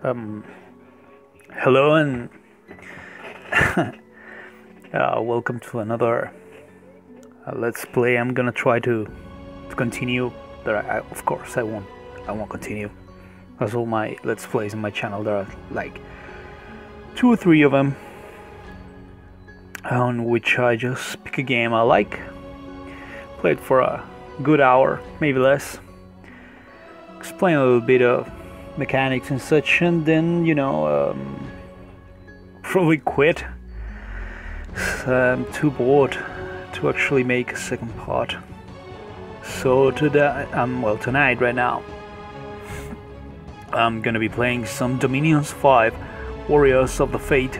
Um, Hello and welcome to another Let's Play. I'm gonna try to continue. Of course, I won't continue. As all my Let's Plays in my channel, there are like 2 or 3 of them, on which I just pick a game I like, play it for a good hour, maybe less, explain a little bit of mechanics and such, and then probably quit. I'm too bored to actually make a second part. So tonight, right now, I'm gonna be playing some Dominions 5 Warriors of the Fate,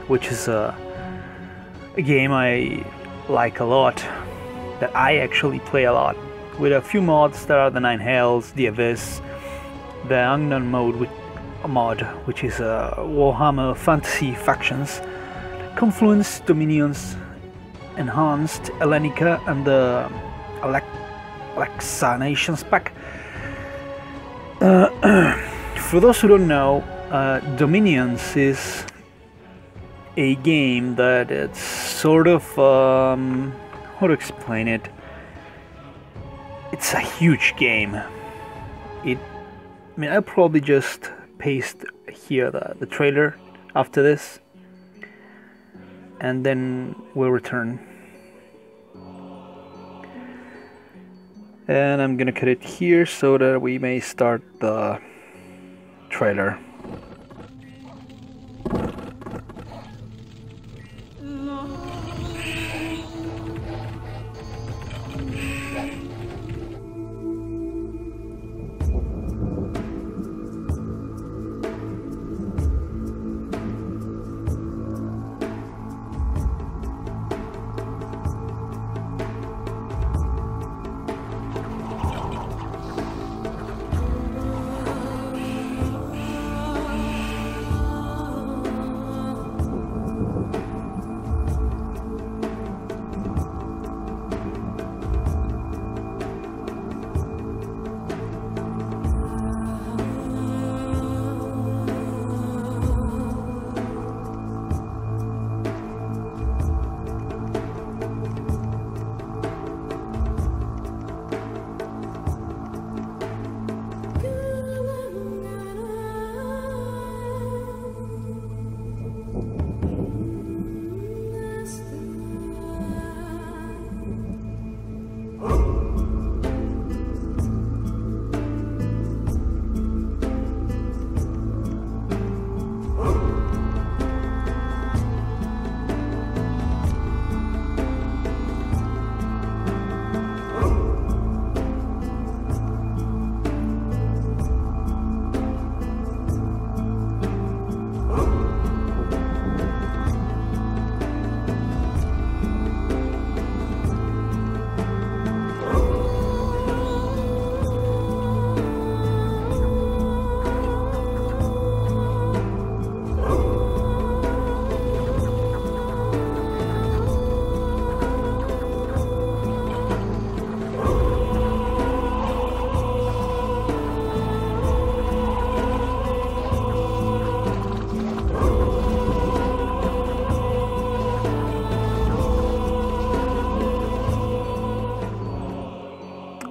which is a game I like a lot, that I actually play a lot, with a few mods. There are the 9 Hells, the Abyss, the Unknown mod, which is Warhammer Fantasy Factions, Confluence, Dominions, Enhanced, Hellenica, and the Alexa Nations pack. For those who don't know, Dominions is a game that it's sort of how to explain it. It's a huge game. I'll probably just paste here the trailer after this, and then we'll return. And I'm gonna cut it here so that we may start the trailer.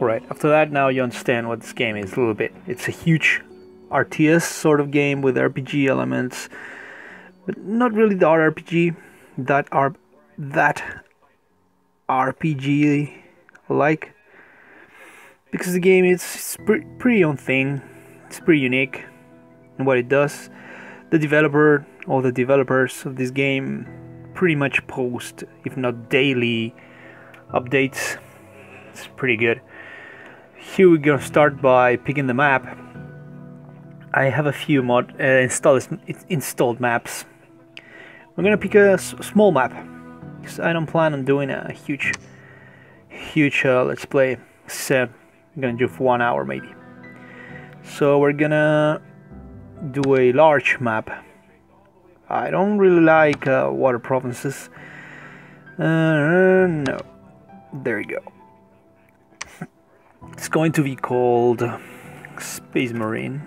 Right, after that, now you understand what this game is a little bit. It's a huge RTS sort of game with RPG elements, but not really the RPG that RPG like, because the game is pretty own thing. It's pretty unique in what it does. All the developers of this game pretty much post, if not daily, updates. It's pretty good. Here we're gonna start by picking the map. I have a few installed maps. We're gonna pick a small map, because I don't plan on doing a huge let's play. So I'm gonna do for 1 hour maybe. So we're gonna do a large map. I don't really like water provinces. No. There you go. It's going to be called Space Marine.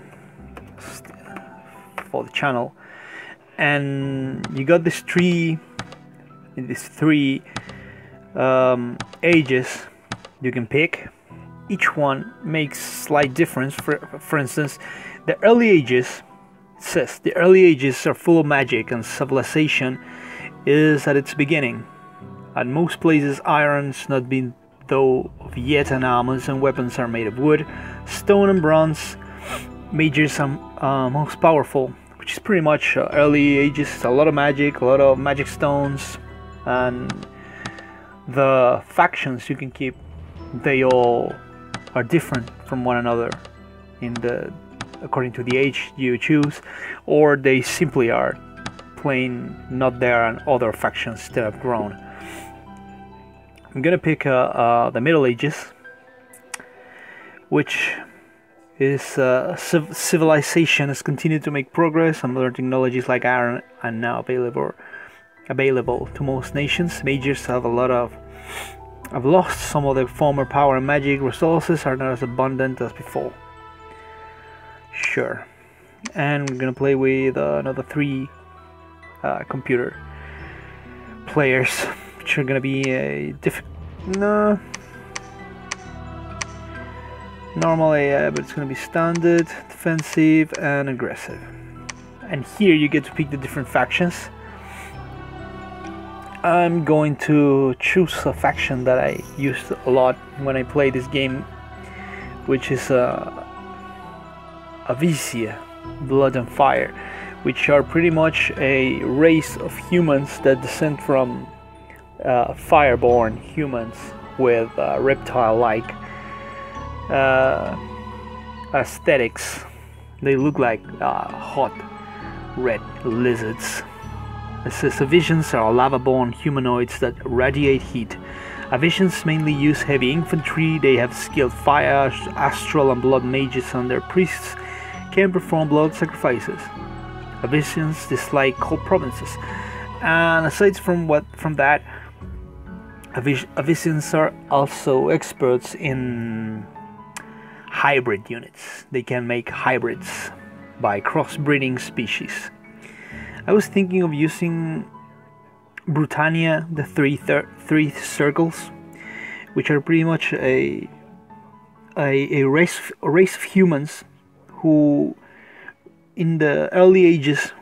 for the channel. And you got these three ages you can pick. Each one makes slight difference. For instance, the early ages, it says the early ages are full of magic and civilization is at its beginning. At most places, iron's not been though of yet, and armors and weapons are made of wood, stone and bronze. Mages are most powerful, which is pretty much early ages. A lot of magic stones, and the factions you can keep, they all are different from one another according to the age you choose, or they simply are plain not there and other factions that have grown. I'm gonna pick the Middle Ages, which is civilization has continued to make progress, and modern technologies like iron are now available to most nations. Mages have lost some of their former power, and magic resources are not as abundant as before. Sure. And we're gonna play with another 3 computer players, which are gonna be a normal AI, but it's gonna be standard, defensive, and aggressive. And here you get to pick the different factions. I'm going to choose a faction that I used a lot when I play this game, which is Abysia, Blood and Fire, which are pretty much a race of humans that descend from fireborn humans with reptile-like aesthetics. They look like hot red lizards. It says Abysians are lava-born humanoids that radiate heat. Abysians mainly use heavy infantry. They have skilled fire, astral, and blood mages, and their priests can perform blood sacrifices. Abysians dislike cold provinces, and aside from that, Abysians are also experts in hybrid units. They can make hybrids by crossbreeding species. I was thinking of using Britannia, the three circles, which are pretty much a race of humans who, in the early ages,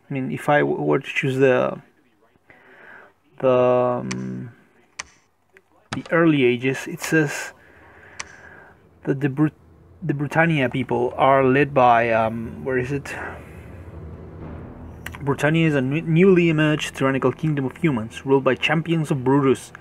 I mean, if I were to choose the early ages, it says that the Britannia people are led by where is it? Britannia is a newly emerged tyrannical kingdom of humans ruled by champions of Brutus.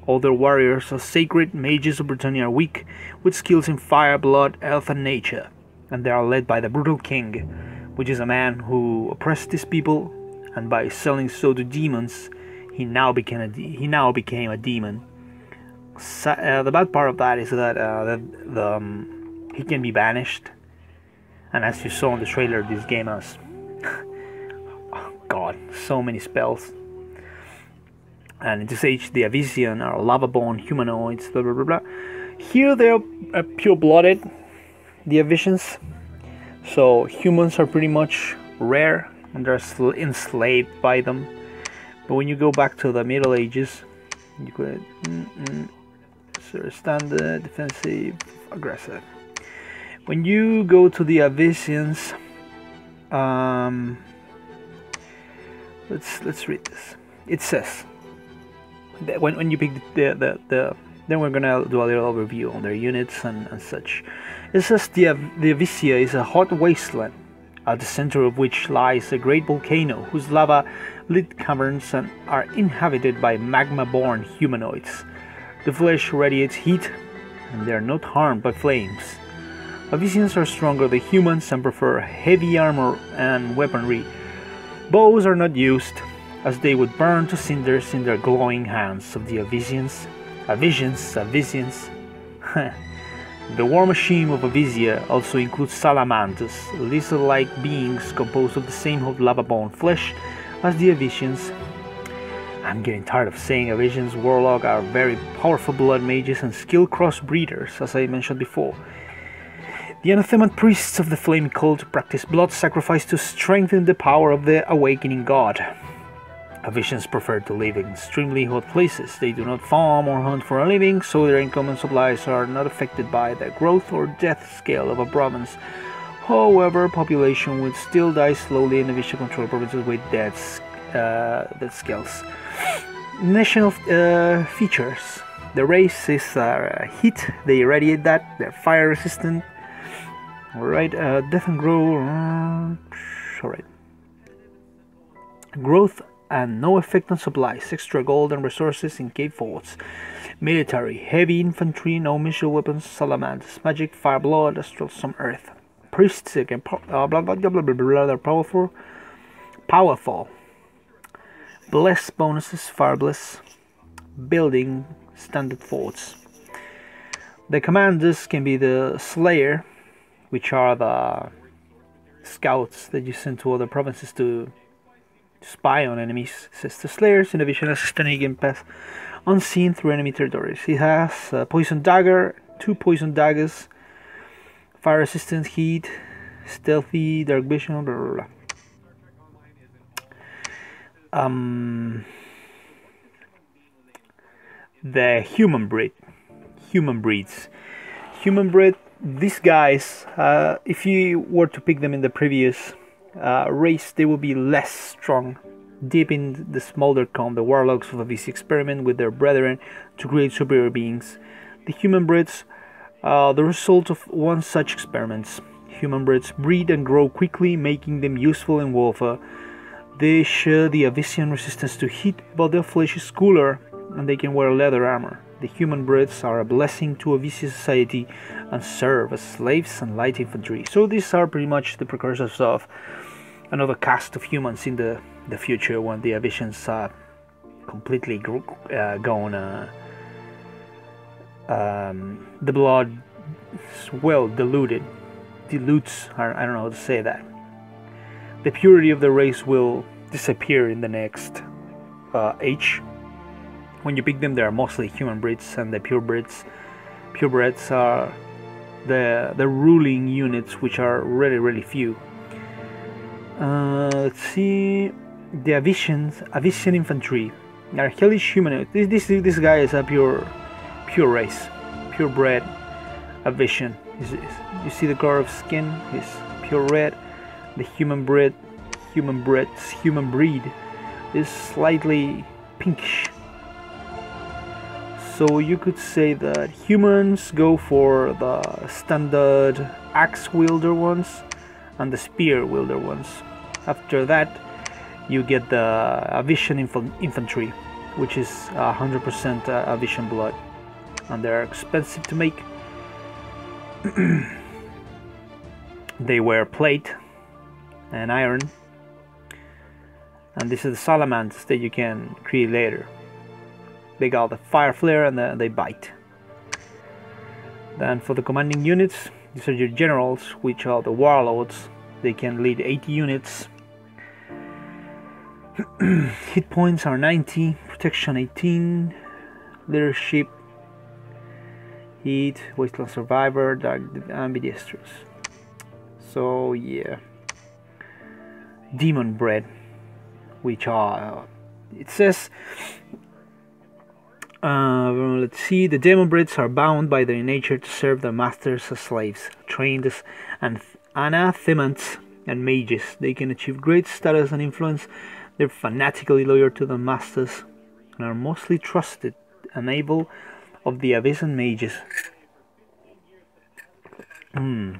All their warriors are sacred. Mages of Britannia are weak, with skills in fire, blood, earth, and nature, and they are led by the brutal king, which is a man who oppressed his people, and by selling so to demons, he now became a demon. The bad part of that is that he can be banished, and as you saw in the trailer, this game has God, so many spells. And in this age, the Abysian are lava-born humanoids, blah blah blah blah. Here they are pure-blooded, the Abysians. So humans are pretty much rare, and they're enslaved by them. But when you go back to the Middle Ages, you could standard, defensive, aggressive. When you go to the Abysians, let's read this. It says that when you pick then we're gonna do a little overview on their units and such. It says the Abysia is a hot wasteland, at the center of which lies a great volcano whose lava-lit caverns are inhabited by magma-born humanoids. The flesh radiates heat, and they are not harmed by flames. Abysians are stronger than humans and prefer heavy armor and weaponry. Bows are not used, as they would burn to cinders in their glowing hands of the Abysians. The war machine of Abysia also includes salamanders, lizard-like beings composed of the same hot lava-born flesh as the Abysians. I'm getting tired of saying Abysians. Warlock are very powerful blood mages and skilled crossbreeders, as I mentioned before. The anathemat priests of the flame cult practice blood sacrifice to strengthen the power of the awakening god. Abyssians prefer to live in extremely hot places. They do not farm or hunt for a living, so their income and supplies are not affected by the growth or death scale of a province. However, population would still die slowly in Abysia controlled provinces with death scales. National features. The race is heat, they irradiate that, they're fire resistant. Alright, death and growth. Alright. Growth and no effect on supplies, extra gold and resources in cave forts. Military, heavy infantry, no missile weapons, salamanders, magic, fire blood, astral, some earth. Priests again, they're powerful. Bless bonuses, fire bless. Building standard forts. The commanders can be the Slayer, which are the scouts that you send to other provinces to spy on enemies. It says the Slayers in Abysia assistant he can pass unseen through enemy territories. He has a poison dagger, 2 poison daggers, fire resistant, heat, stealthy, dark vision, blah blah blah. The human breeds. These guys, if you were to pick them in the previous race, they will be less strong. Deep in the smolder come the warlocks of Abysia experiment with their brethren to create superior beings. The human breeds, the result of one such experiments. Human breeds breed and grow quickly, making them useful in warfare. They share the Abyssian resistance to heat, but their flesh is cooler and they can wear leather armor. The human breeds are a blessing to Abyssian society and serve as slaves and light infantry. So these are pretty much the precursors of another caste of humans in the future when the Abyssians completely gone. The blood is well dilutes, I don't know how to say that. The purity of the race will disappear in the next age. When you pick them, they are mostly human breeds, and the purebreds are the ruling units, which are really few. Let's see, the Abyssian infantry are hellish humanoids. This guy is a pure race, purebred Abyssian. You see the color of skin is pure red. The human breed is slightly pinkish. So you could say that humans go for the standard axe wielder ones and the spear wielder ones. After that, you get the Abyssian infantry, which is 100% Abyssian blood, and they're expensive to make. They wear plate and iron, and this is the salamanders that you can create later. They got the fire flare and they bite. Then for the commanding units, these are your generals, which are the warlords. They can lead 80 units. Hit points are 90, protection 18, leadership, heat, wasteland survivor, dark, ambidextrous. So yeah, demon bread, which are it says. Let's see, the demon breeds are bound by their nature to serve their masters as slaves, trained as anathemats and mages. They can achieve great status and influence. They're fanatically loyal to their masters and are mostly trusted and able of the Abyssian mages. And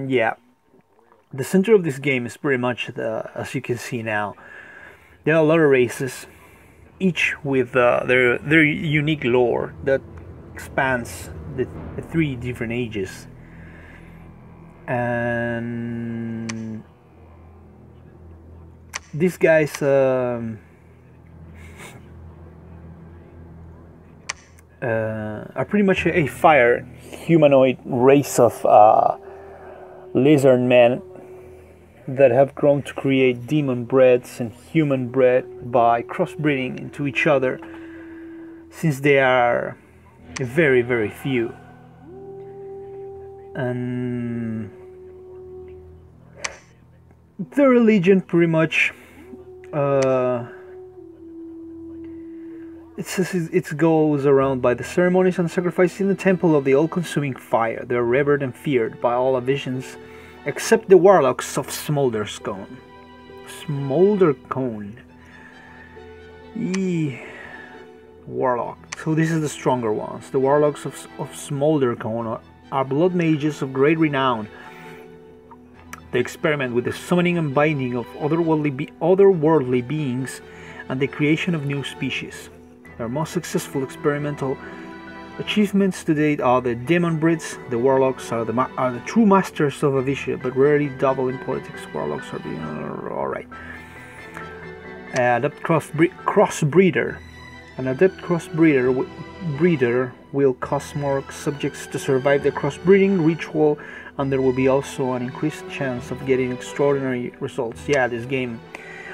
yeah, the center of this game is pretty much as you can see now. There are a lot of races, each with their unique lore that expands the 3 different ages. And these guys are pretty much a fire humanoid race of lizard men that have grown to create demon breeds and human breed by crossbreeding into each other, since they are very few. And the religion pretty much it goes around by the ceremonies and sacrifices in the temple of the all-consuming fire. They are revered and feared by all Abyssians except the warlocks of Smoldercone. Smoldercone. Warlock. So this is the stronger ones. The warlocks of Smoldercone are blood mages of great renown. They experiment with the summoning and binding of otherworldly beings and the creation of new species. Their most successful experimental achievements to date are the demon breeds. The warlocks are the true masters of Abysia, but rarely dabble in politics. Warlocks are being alright. Adept crossbreeder. An adept crossbreeder will cause more subjects to survive the crossbreeding ritual, and there will be also an increased chance of getting extraordinary results. Yeah, this game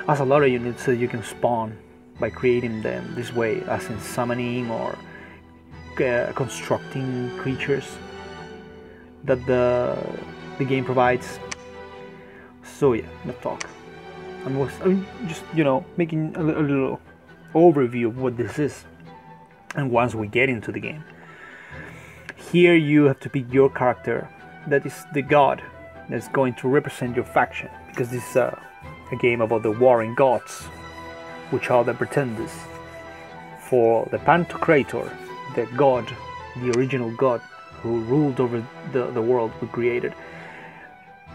has a lot of units that you can spawn by creating them this way, as in summoning or constructing creatures that the game provides. So yeah, enough talk. I'm just, you know, making a little overview of what this is. And once we get into the game, here you have to pick your character that is the god that's going to represent your faction, because this is a game about the warring gods, which are the pretenders for the Pantocrator, the god, the original god who ruled over the world we created.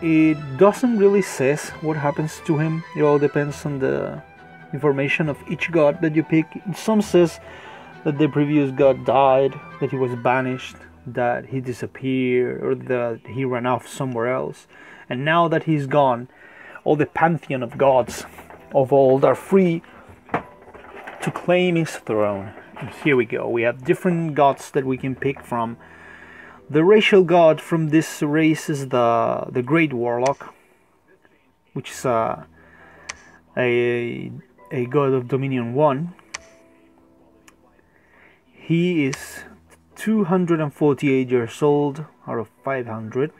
It doesn't really says what happens to him. It all depends on the information of each god that you pick. Some says that the previous god died, that he was banished, that he disappeared, or that he ran off somewhere else. And now that he's gone, all the pantheon of gods of old are free to claim his throne. And here we go. We have different gods that we can pick from. The racial god from this race is the Great Warlock, which is a god of Dominion 1. He is 248 years old out of 500.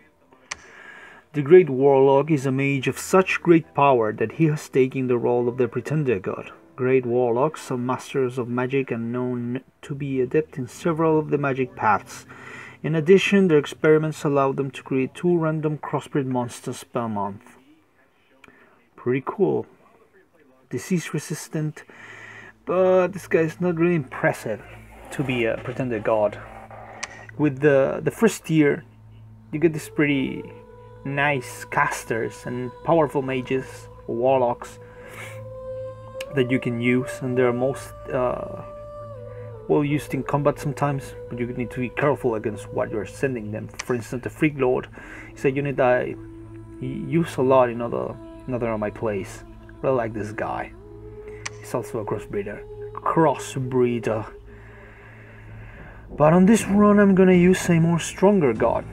The Great Warlock is a mage of such great power that he has taken the role of the pretender god. Great Warlocks are masters of magic and known to be adept in several of the magic paths. In addition, their experiments allow them to create 2 random crossbreed monsters per month. Pretty cool. Disease resistant, but this guy is not really impressive to be a pretender god. With the first year, you get these pretty nice casters and powerful mages or warlocks that you can use, and they're most well used in combat sometimes, but you need to be careful against what you're sending them. For instance, the Freak Lord is a unit I use a lot in another of my plays. I really like this guy. He's also a crossbreeder. But on this run I'm gonna use a more stronger god.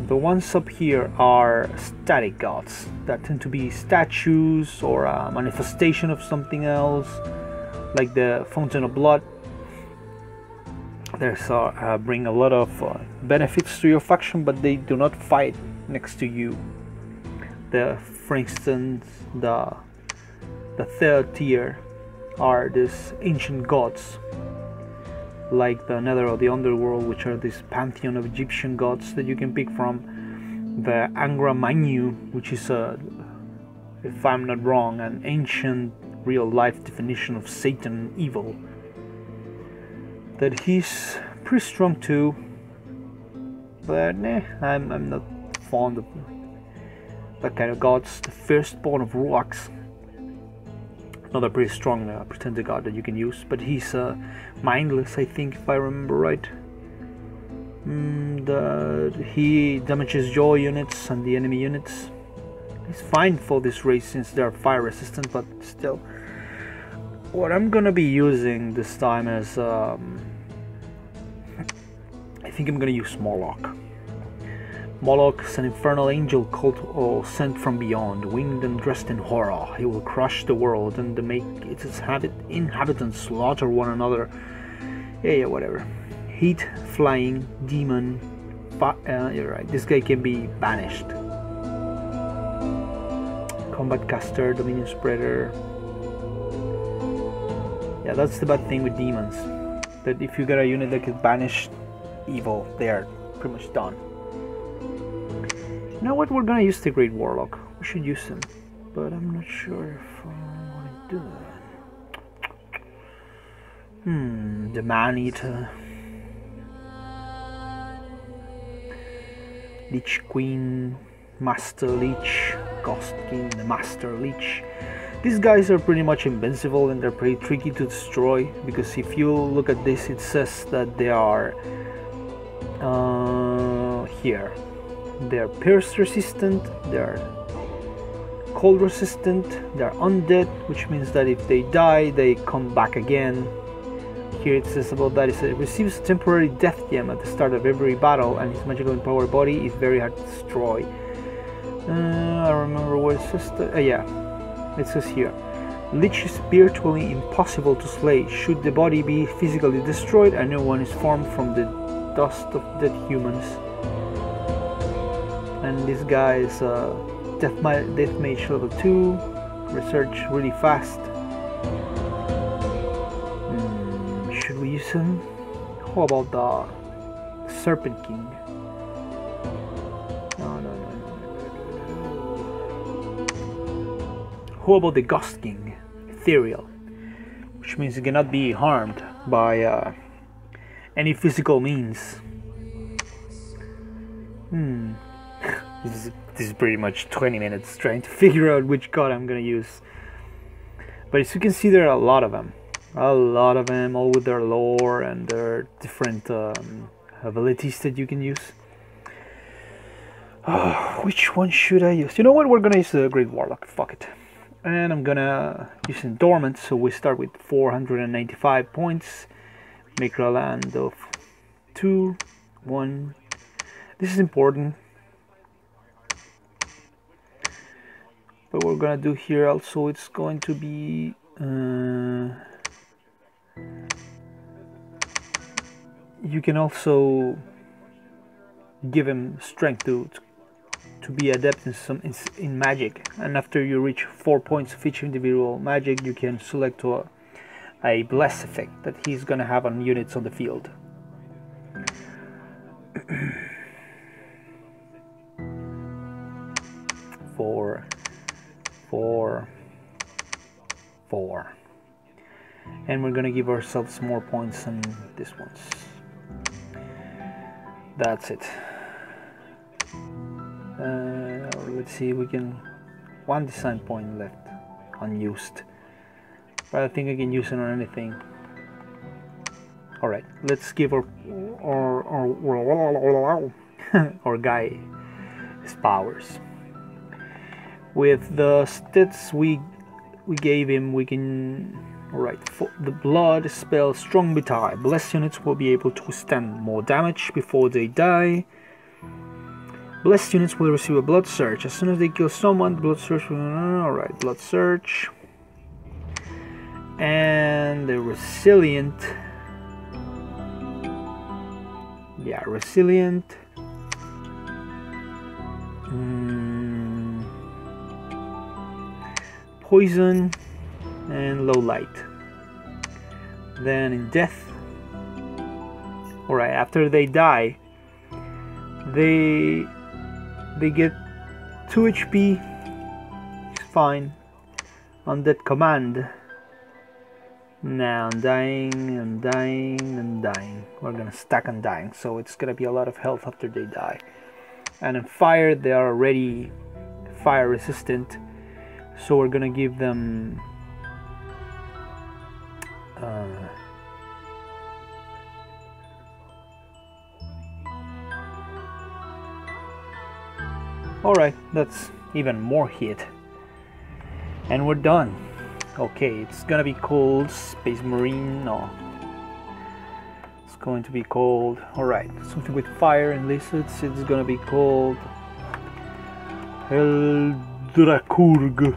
The ones up here are static gods that tend to be statues or a manifestation of something else, like the Fountain of Blood. There's bring a lot of benefits to your faction, but they do not fight next to you. For instance, the third tier are these ancient gods, like the Nether or the Underworld, which are this pantheon of Egyptian gods that you can pick from. The Angra Mainyu, which is if I'm not wrong, an ancient real-life definition of Satan evil. That he's pretty strong too, but I'm not fond of that kind of gods. The Firstborn of Ruax, another pretty strong pretender god that you can use, but he's mindless, I think, if I remember right. He damages your units and the enemy units. He's fine for this race since they are fire resistant, but still. What I'm gonna be using this time is I think I'm gonna use Moloch. Moloch is an infernal angel called or sent from beyond, winged and dressed in horror. He will crush the world and make its inhabitants slaughter one another. Yeah, whatever. Heat, flying, demon, You're right. This guy can be banished. Combat caster, dominion spreader. Yeah, that's the bad thing with demons. That if you got a unit that can banish evil, they are pretty much done. You know what? We're gonna use the Great Warlock. We should use him, but I'm not sure if I want to do that. The Man-Eater. Lich Queen, Master Lich, Ghost King, the Master Lich. These guys are pretty much invincible and they're pretty tricky to destroy, because if you look at this, it says that they are here. They're pierce resistant, they're cold resistant, they're undead, which means that if they die, they come back again. Here it says about that, it receives a temporary death gem at the start of every battle, and his magically empowered body is very hard to destroy. I remember what it says. Yeah, it says here. Lich is virtually impossible to slay. Should the body be physically destroyed, a new one is formed from the dust of dead humans. And this guy is Death Mage level 2. Research really fast. Should we use him? How about the Serpent King? No. How about the Ghost King? Ethereal. Which means he cannot be harmed by any physical means. This is pretty much 20 minutes trying to figure out which god I'm gonna use. But as you can see, there are a lot of them. All with their lore and their different abilities that you can use. Which one should I use? You know what? We're gonna use the Great Warlock. Fuck it. And I'm gonna use Endowment. So we start with 495 points. Make a land of 2, 1. This is important. But we're gonna do here also, it's going to be you can also give him strength to be adept in magic, and after you reach 4 points of each individual magic, you can select a bless effect that he's gonna have on units on the field. Four. And we're gonna give ourselves more points than this ones. That's it. Let's see, we can... one design point left unused, but I think I can use it on anything. Alright, let's give our guy his powers. With the stats we gave him, we can... Alright, for the blood spell Strong Betie. Blessed units will be able to withstand more damage before they die. Blessed units will receive a blood surge. As soon as they kill someone, the blood surge will... Alright, blood surge. And the resilient. Yeah, resilient. Poison and low light. Then in death, alright, after they die, they get 2 HP. It's fine. Undead command. Now I'm dying. We're gonna stack on dying, so it's gonna be a lot of health after they die. And in fire, they are already fire resistant. So we're gonna give them alright, that's even more hit. And we're done. Okay, it's gonna be called Space Marine. No. It's going to be called... Alright, something with fire and lizards. It's gonna be called... Drakurg.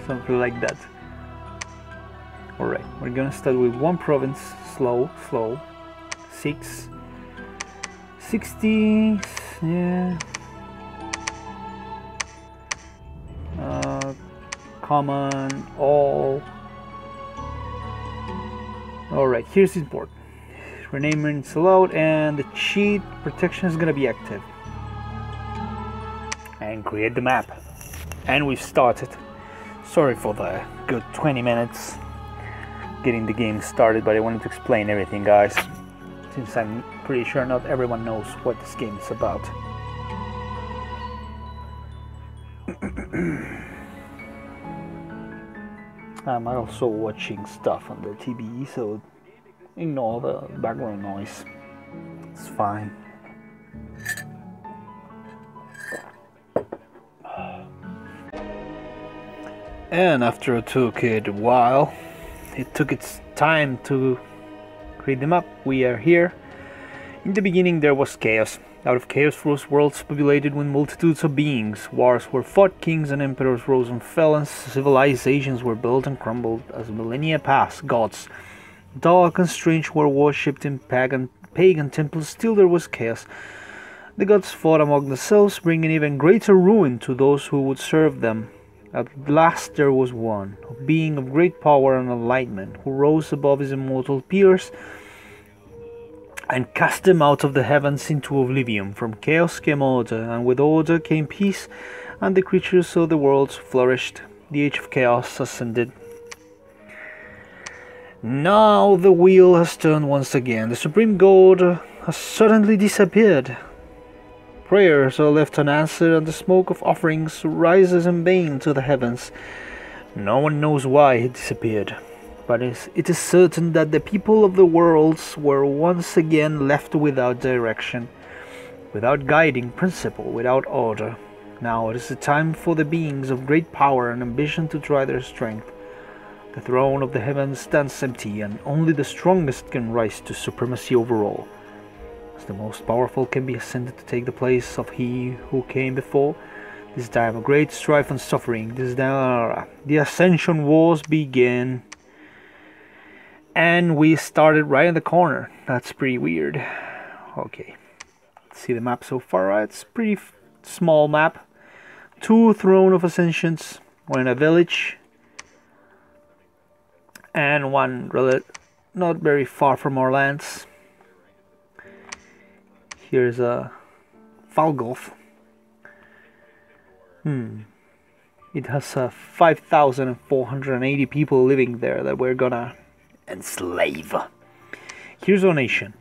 Something like that. Alright, we're gonna start with 1 province, slow, 6, 60, yeah. Common, all. Alright, here's important. Renaming is allowed, and the cheat protection is gonna be active. And create the map. And we've started. Sorry for the good 20 minutes getting the game started, but I wanted to explain everything, guys, since I'm pretty sure not everyone knows what this game is about. I'm also watching stuff on the TV, so ignore the background noise. It's fine. And after it took it a while, it took its time to create the map. We are here. In the beginning there was chaos. Out of chaos rose worlds populated with multitudes of beings. Wars were fought, kings and emperors rose and fell, and civilizations were built and crumbled as millennia passed. Gods, dark and strange, were worshipped in pagan temples. Still there was chaos. The gods fought among themselves, bringing even greater ruin to those who would serve them. At last there was one, a being of great power and enlightenment, who rose above his immortal peers and cast them out of the heavens into oblivion. From chaos came order, and with order came peace, and the creatures of the world flourished. The age of chaos ascended. Now the wheel has turned once again. The supreme god has suddenly disappeared. Prayers are left unanswered, and the smoke of offerings rises in vain to the heavens. No one knows why he disappeared, but it is certain that the people of the worlds were once again left without direction, without guiding principle, without order. Now it is the time for the beings of great power and ambition to try their strength. The throne of the heavens stands empty, and only the strongest can rise to supremacy over all. As the most powerful can be ascended to take the place of he who came before. This time of great strife and suffering, the ascension wars begin. And we started right in the corner. That's pretty weird. Okay, let's see the map so far. It's pretty small map. 2 Throne of Ascensions, one in a village, and one not very far from our lands. Here's a Falgolf. It has 5,480 people living there that we're gonna enslave. Here's our nation.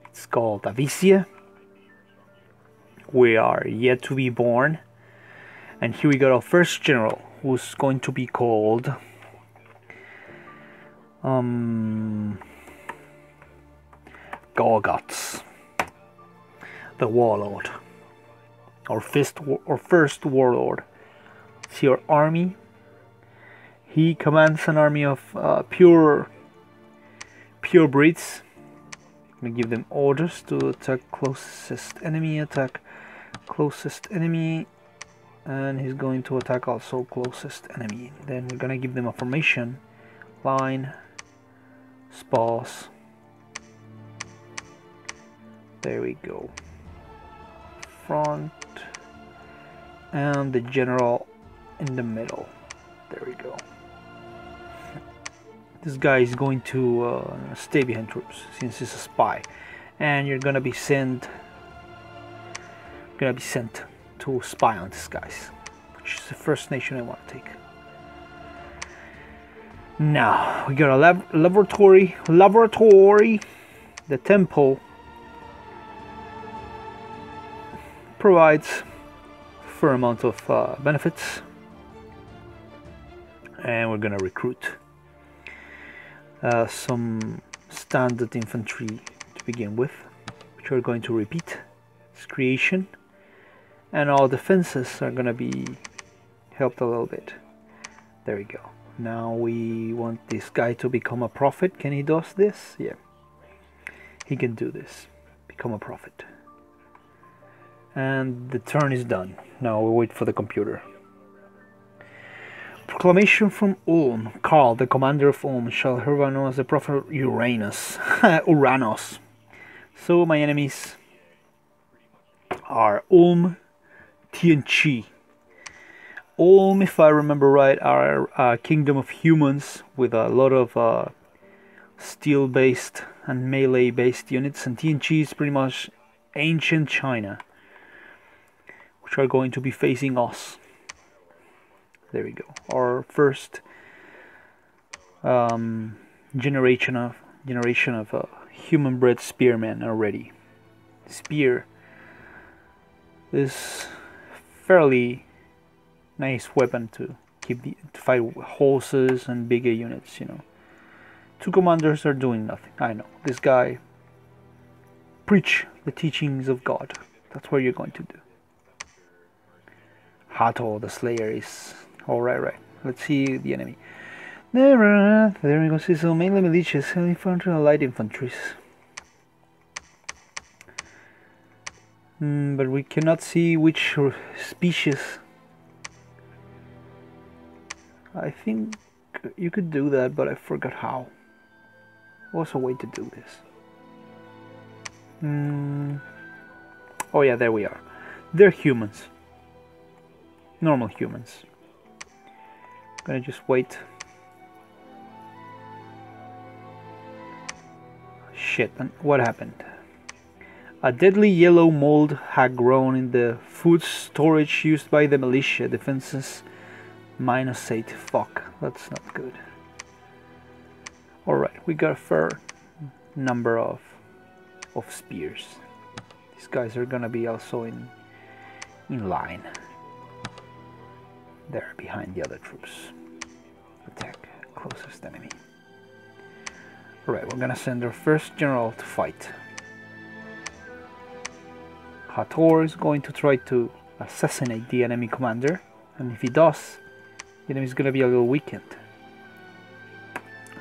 It's called Abysia. We are yet to be born. And here we got our first general, who's going to be called Gorgots, the warlord. Our first warlord. See our army. He commands an army of pure breeds. We give them orders to attack closest enemy, and he's going to attack also closest enemy. Then we're gonna give them a formation, line, spars. There we go. Front, and the general in the middle. There we go. This guy is going to stay behind troops since he's a spy, and you're gonna be sent to spy on these guys, which is the first nation I want to take. Now we got a laboratory. The temple provides a fair amount of benefits, and we're gonna recruit some standard infantry to begin with, which we're going to repeat its creation, and all defenses are gonna be helped a little bit. There we go. Now we want this guy to become a prophet. Can he do this? Yeah, he can do this. Become a prophet. And the turn is done. Now we wait for the computer. Proclamation from Ulm. Karl, the commander of Ulm, shall hereby known as the prophet Uranus. Uranos. So my enemies are Ulm, Tianqi. Ulm, if I remember right, are a kingdom of humans with a lot of steel-based and melee-based units, and Tianqi is pretty much ancient China, which are going to be facing us. There we go. Our first generation of human-bred spearmen already. Spear is fairly nice weapon to fight horses and bigger units. You know, 2 commanders are doing nothing. I know this guy preach the teachings of God. That's what you're going to do. Hato the Slayer is right. Let's see the enemy. There we go. See, so mainly militias, heavy infantry and light infantries. But we cannot see which species. I think you could do that, but I forgot how. What's a way to do this? Oh yeah, there we are. They're humans. Normal humans. Gonna just wait. Shit, and what happened? A deadly yellow mold had grown in the food storage used by the militia defenses. -8. Fuck, that's not good. Alright, we got a fair number of spears. These guys are gonna be also in line. They're behind the other troops. Attack closest enemy. Alright, we're gonna send our first general to fight. Hathor is going to try to assassinate the enemy commander, and if he does, the enemy is gonna be a little weakened.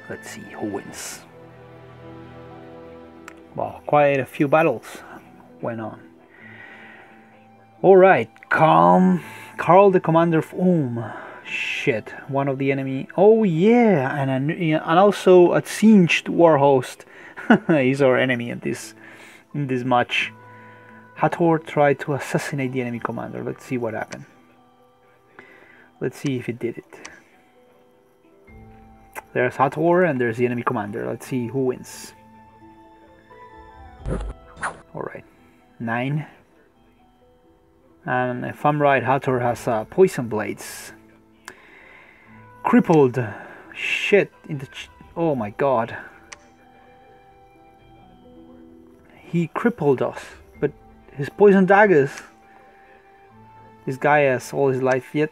Let's see who wins. Well, quite a few battles went on. Alright, Karl the commander of Ulm. Shit, one of the enemy. Oh yeah, and also a singed warhost. He's our enemy in this match. Hathor tried to assassinate the enemy commander. Let's see what happened. Let's see if he did it. There's Hathor and there's the enemy commander. Let's see who wins. Alright, 9. And if I'm right, Hathor has poison blades. Crippled. Shit. Oh my god. He crippled us. But his poison daggers. This guy has all his life yet.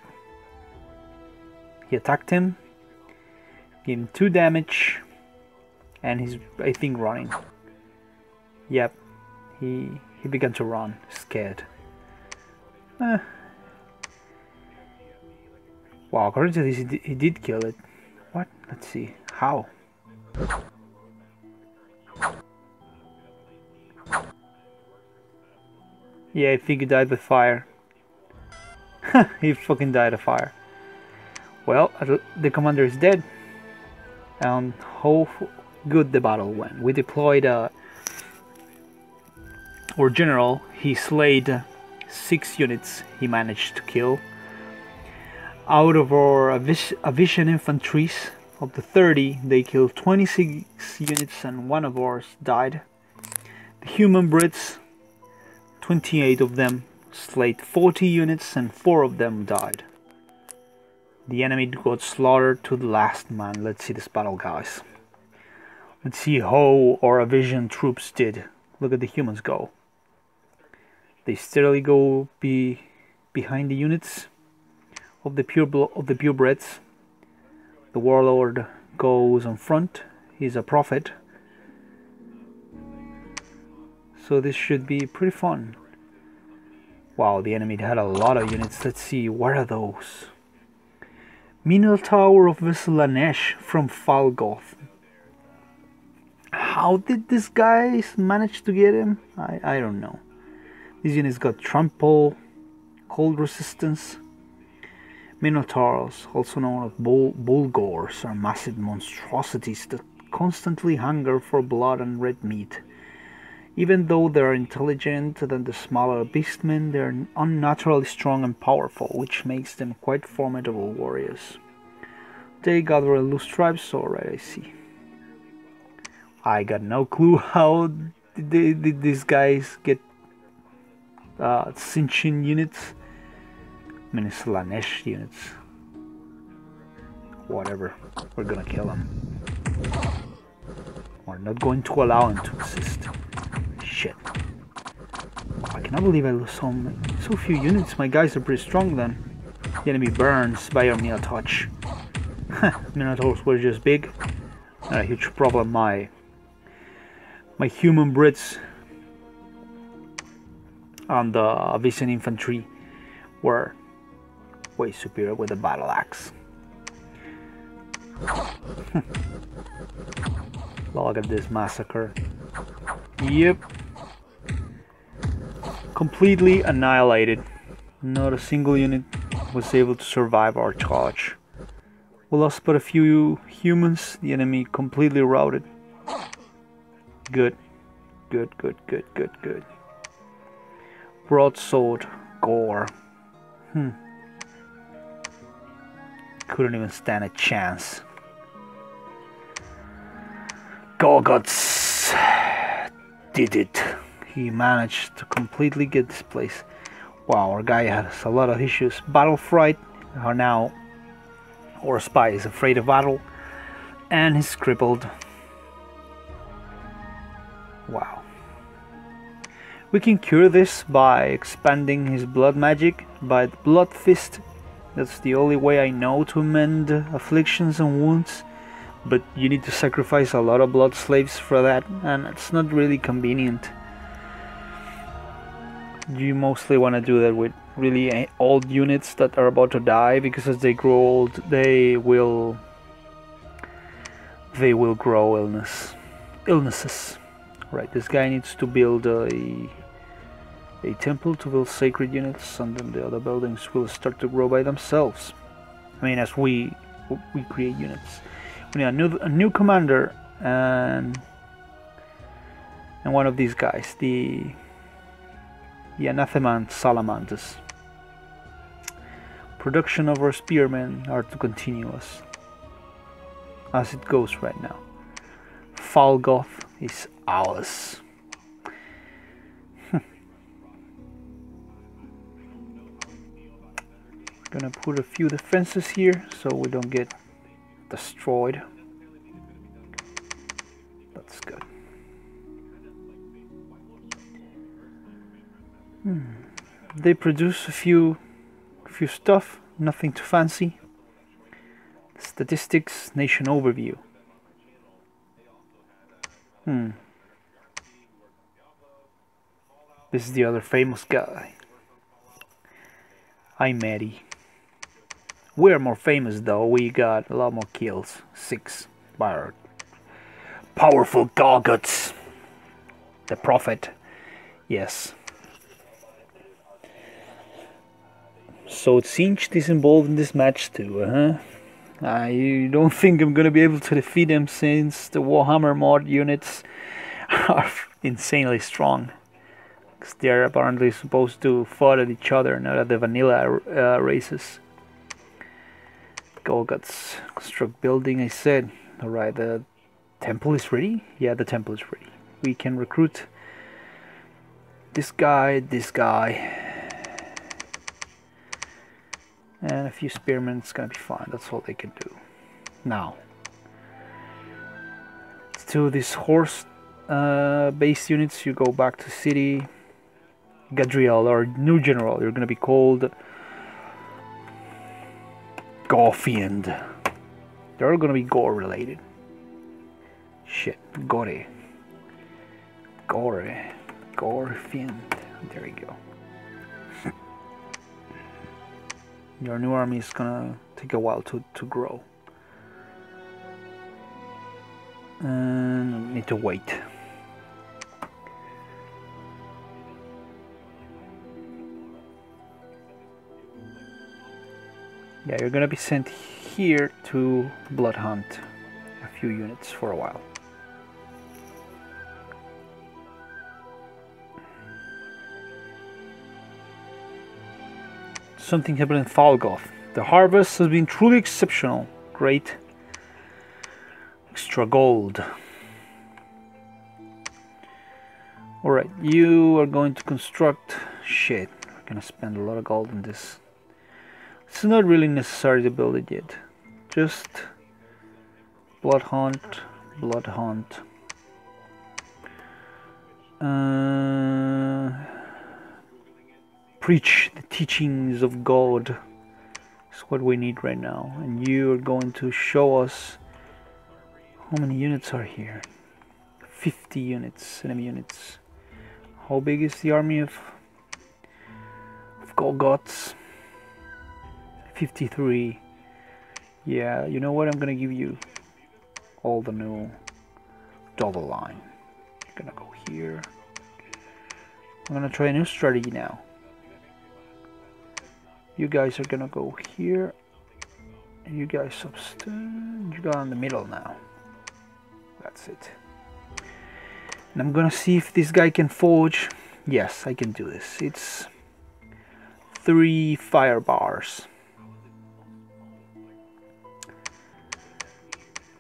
He attacked him. Gave him 2 damage. And he's, I think, running. Yep. He began to run. Scared. Wow, according to this, he did kill it. What? Let's see. How? Yeah, I think he died by fire. He fucking died of fire. Well, the commander is dead. And how good the battle went. We deployed our general. He slayed 6 units he managed to kill. Out of our Abysian infantries, of the 30, they killed 26 units and 1 of ours died. The human Brits, 28 of them, slayed 40 units and 4 of them died. The enemy got slaughtered to the last man. Let's see this battle, guys. Let's see how our Abysian troops did. Look at the humans go. They steadily go behind the units of the purebreds. The warlord goes on front. He's a prophet. So this should be pretty fun. Wow, the enemy had a lot of units. Let's see, what are those? Minotaur of Vislanesh from Falgoth. How did these guys manage to get him? I don't know. These units got trample, cold resistance. Minotaurs, also known as Bulgors, are massive monstrosities that constantly hunger for blood and red meat. Even though they're intelligent than the smaller beastmen, they're unnaturally strong and powerful, which makes them quite formidable warriors. They gather loose tribes, alright, I see. I got no clue how did these guys get Sinchin units. I mean, Slanesh units. Whatever, we're gonna kill them. We're not going to allow him to exist. Shit. I cannot believe I lose so few units. My guys are pretty strong then. The enemy burns by your mere touch. Minotaurs were just big. Not a huge problem. My human Brits and the Abyssian infantry were way superior with the battle axe. Look at this massacre. Yep. Completely annihilated. Not a single unit was able to survive our charge. We lost but a few humans. The enemy completely routed. Good. Good, good, good, good, good. Broadsword. Gore. Couldn't even stand a chance. Gorgots did it. He managed to completely get this place. Wow, our guy has a lot of issues. Battle fright. Now our spy is afraid of battle. And he's crippled. Wow. We can cure this by expanding his blood magic by the blood fist. That's the only way I know to mend afflictions and wounds. But you need to sacrifice a lot of blood slaves for that, and it's not really convenient. You mostly want to do that with really old units that are about to die, because as they grow old, they will grow illnesses. Right, this guy needs to build a temple to build sacred units, and then the other buildings will start to grow by themselves. I mean, as we create units. We need a new commander and one of these guys, the Anathema and Salamanders. Production of our spearmen are to continue as it goes right now. Falgoth is ours. Gonna put a few defenses here so we don't get destroyed. That's good. They produce a few stuff, nothing too fancy. Statistics, nation overview. This is the other famous guy. I'm Eddie. We're more famous though, we got a lot more kills. 6 by our powerful Gorgots. The Prophet. Yes. So Singed is involved in this match too, huh? I don't think I'm gonna be able to defeat him since the Warhammer mod units are insanely strong. Because they're apparently supposed to fight at each other, not at the vanilla races. Gorgots, construct building, I said. Alright, the temple is ready? Yeah, the temple is ready. We can recruit this guy, and a few spearmen. It's gonna be fine, that's all they can do. Now, to these horse based units, you go back to city. Gadriel, our new general, you're gonna be called Gorfiend. They're all gonna be gore related. Shit, Gore. Gorfiend. There we go. Your new army is gonna take a while to grow. And need to wait. Yeah, you're gonna be sent here to blood hunt a few units for a while. Something happened in Falgoth. The harvest has been truly exceptional. Great. Extra gold. Alright, you are going to construct... Shit, we're gonna spend a lot of gold on this. It's not really necessary to build it yet. Just... Blood Hunt, Blood Hunt. Preach the teachings of God. Is what we need right now. And you are going to show us how many units are here. 50 units, enemy units. How big is the army of Golgoths? 53. Yeah, you know what? I'm gonna give you all the new double line. I'm gonna go here. I'm gonna try a new strategy now. You guys are gonna go here, and you guys you go in the middle now. That's it. And I'm gonna see if this guy can forge. Yes, I can do this. It's 3 fire bars.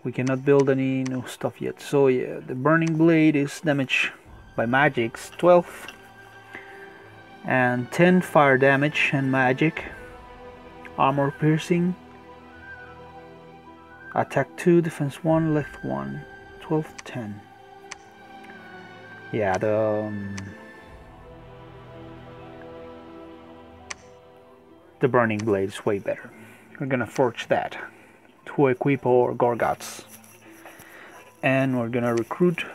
We cannot build any new stuff yet. So yeah, the burning blade is damage by magics 12. And 10 fire damage and magic. Armor piercing. Attack 2, defense 1, left 1. 12, 10. Yeah, the burning blade is way better. We're gonna forge that to equip our Gorgoths. And we're gonna recruit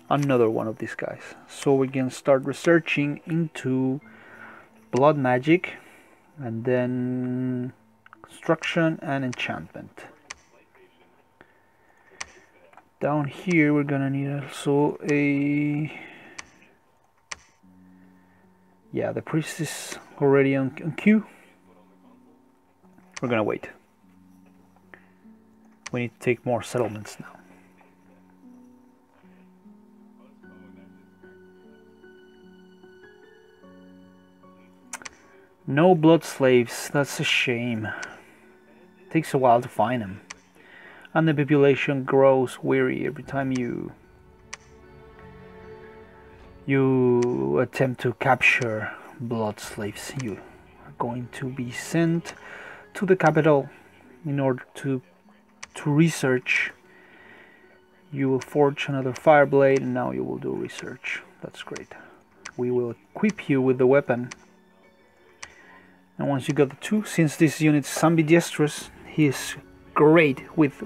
another one of these guys, so we can start researching into blood magic and then construction and enchantment. Down here we're gonna need also a... Yeah, the priest is already on queue. We're gonna wait. We need to take more settlements now. No blood slaves, that's a shame. Takes a while to find them. And the population grows weary every time you attempt to capture blood slaves. You are going to be sent to the capital in order to research. You will forge another fire blade, and now you will do research. That's great. We will equip you with the weapon. And once you got the 2, since this unit is ambidextrous, he is great with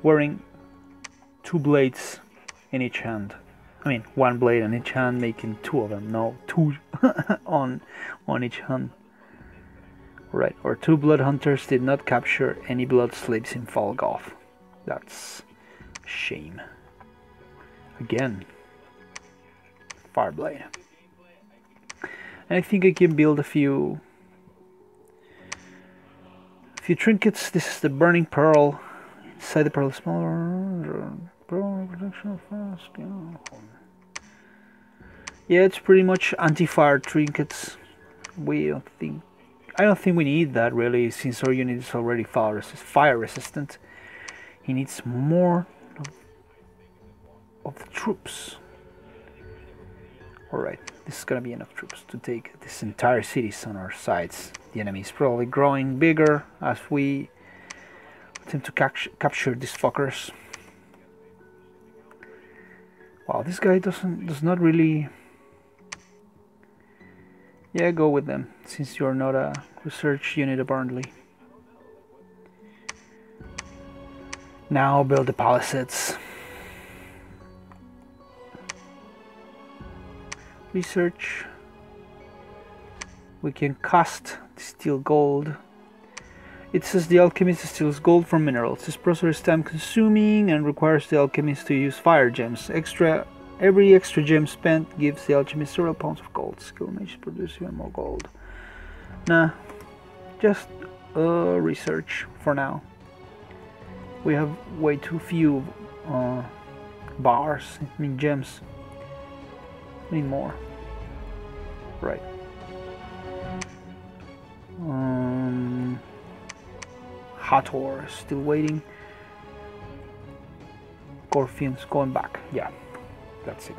wearing 2 blades in each hand. I mean, 1 blade in each hand, making 2 of them. No, 2 on each hand. Right, our 2 blood hunters did not capture any blood slaves in Falgoth. That's a shame. Again, Fireblade. And I think I can build a few trinkets. This is the burning pearl. Inside the pearl, smaller pearl protection fast. Yeah, it's pretty much anti-fire trinkets. I don't think we need that really, since our unit is already fire resistant. He needs more of the troops. Alright, this is gonna be enough troops to take this entire cities on our sides. The enemy is probably growing bigger as we attempt to capture these fuckers. Wow, this guy does not really... Yeah, go with them, since you're not a research unit apparently. Now build the palisades. Research. We can cast distill gold. It says the alchemist distills gold from minerals. This process is time consuming and requires the alchemist to use fire gems. Every extra gem spent gives the alchemist several pounds of gold. Skill makes produce even more gold. Nah, just research for now. We have way too few bars, I mean gems. We need more. Right. Hathor still waiting. Gorfian's going back. Yeah, that's it.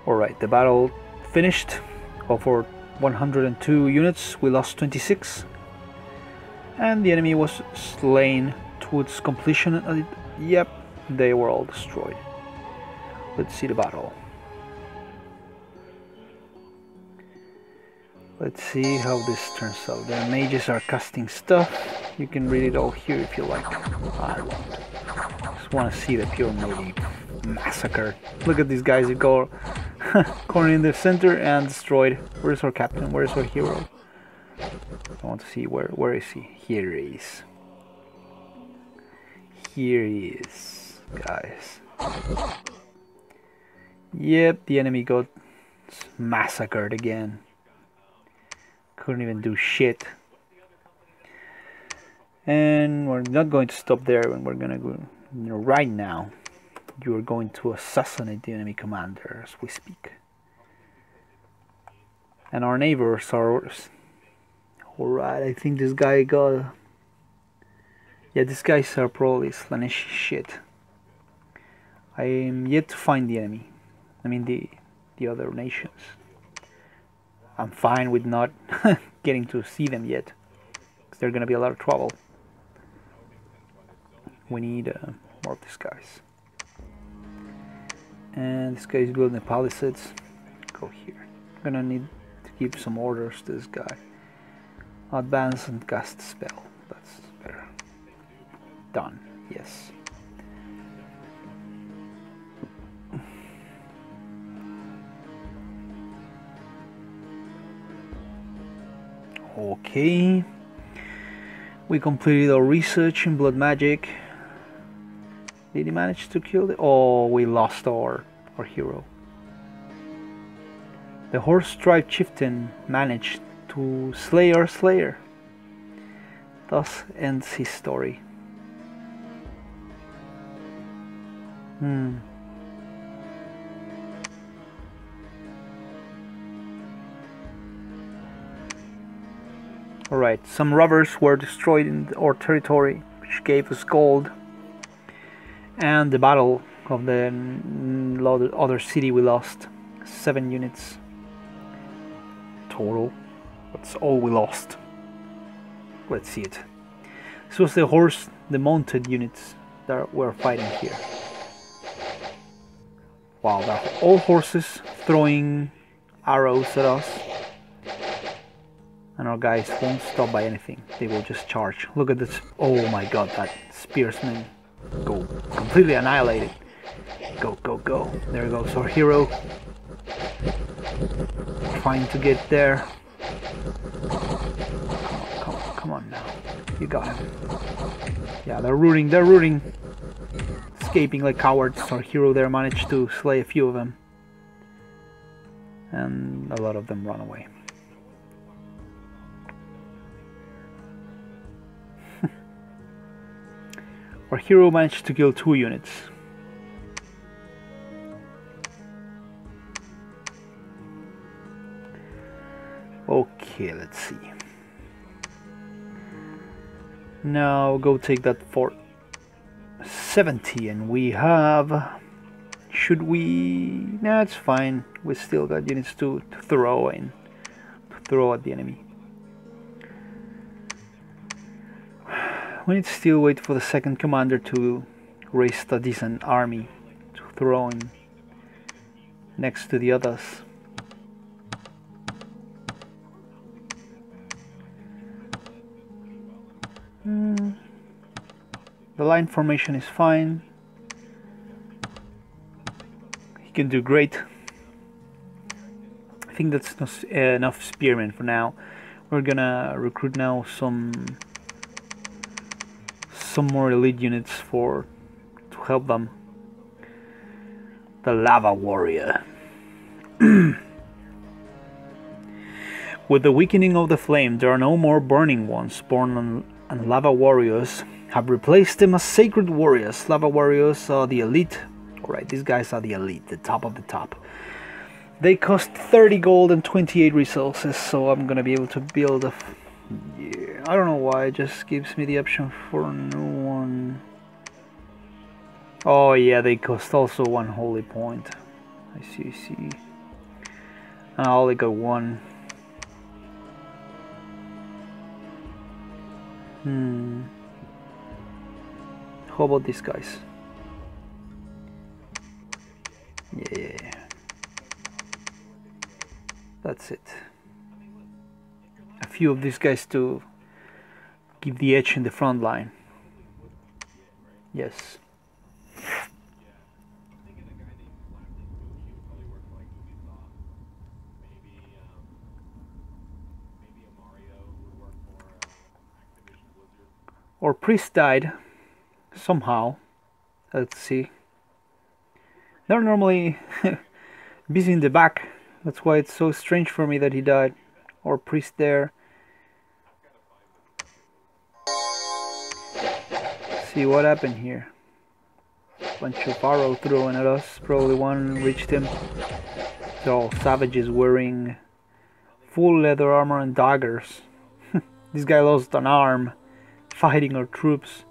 Alright, the battle finished. Over 102 units, we lost 26. And the enemy was slain to its completion. Yep, they were all destroyed. Let's see the battle. Let's see how this turns out. The mages are casting stuff. You can read it all here if you like. I won't. Just want to see the pure mage massacre. Look at these guys who go corner in the center and destroyed. Where's our captain? Where's our hero? I want to see where is he? Here he is. Here he is, guys. Yep, the enemy got massacred again. Couldn't even do shit. And we're not going to stop there, and we're gonna go right now. You are going to assassinate the enemy commander as we speak. And our neighbors are... Alright, I think this guy got... Yeah, these guys are probably Slaanesh shit. I am yet to find the enemy. I mean the other nations. I'm fine with not getting to see them yet, because they're gonna be a lot of trouble. We need more of these guys. And this guy is building the palisades. Go here. I'm gonna need to give some orders to this guy. Advance and cast spell. That's better. Done. Yes. Okay. We completed our research in blood magic. Did he manage to kill the... Oh, we lost our hero. The horse tribe chieftain managed to slay our slayer. Thus ends his story. Alright, some robbers were destroyed in our territory, which gave us gold. And the battle of the other city, we lost 7 units total. That's all we lost. Let's see it. This was the mounted units that were fighting here. Wow, they're all horses throwing arrows at us. And our guys won't stop by anything. They will just charge. Look at this. Oh my god, that spearsman. Go completely annihilated. Go, go, go. There goes our hero. Trying to get there. Come on now. You got him. Yeah, they're rooting. Escaping like cowards. Our hero there managed to slay a few of them. And a lot of them run away. Our hero managed to kill 2 units. Okay, let's see. Now go take that fort 70, and we have... Should we... Nah, it's fine. We still got units to throw in. To throw at the enemy. We need to still wait for the second commander to raise a decent army to throw in next to the others. The line formation is fine. He can do great. I think that's enough spearmen for now. We're gonna recruit now some more elite units to help them. The lava warrior. With the weakening of the flame, there are no more burning ones born and lava warriors have replaced them as sacred warriors. Lava warriors are the elite. Alright, these guys are the elite, the top of the top. They cost 30 gold and 28 resources, so I'm gonna be able to build a... Yeah, I don't know why, it just gives me the option for a new one. Oh yeah, they cost also 1 holy point. I see. I only got 1. How about these guys? Yeah. That's it. A few of these guys to give the edge in the front line. Yes. Our priest died somehow. Let's see. They're normally busy in the back. That's why it's so strange for me that he died. Our priest there. Let's see what happened here. Bunch of arrow throwing at us. Probably one reached him. They're all savages wearing full leather armor and daggers. This guy lost an arm fighting our troops.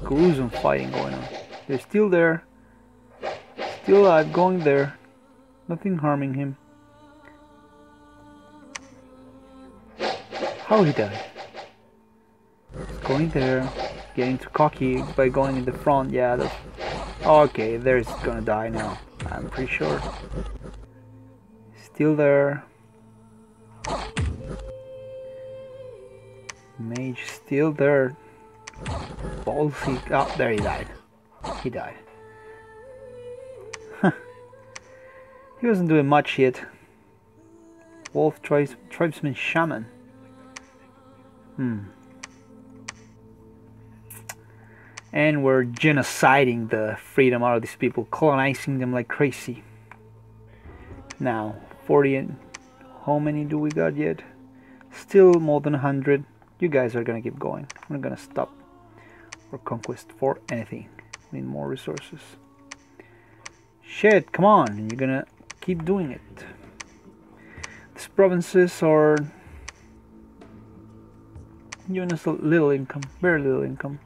Gruesome fighting going on. They're still there. Still alive, going there. Nothing harming him. How he died? Going there. Getting too cocky by going in the front. Yeah, that's... Okay, there's gonna die now. I'm pretty sure. Still there. Mage still there. Ballsy. Oh, there he died. He died. He wasn't doing much yet. Wolf tribesman shaman. And we're genociding the freedom out of these people, colonizing them like crazy. Now, 40 and... How many do we got yet? Still more than 100. You guys are gonna keep going. I'm not gonna stop or conquest for anything. We need more resources. Shit, come on, you're gonna keep doing it. These provinces are giving us a little income, very little income.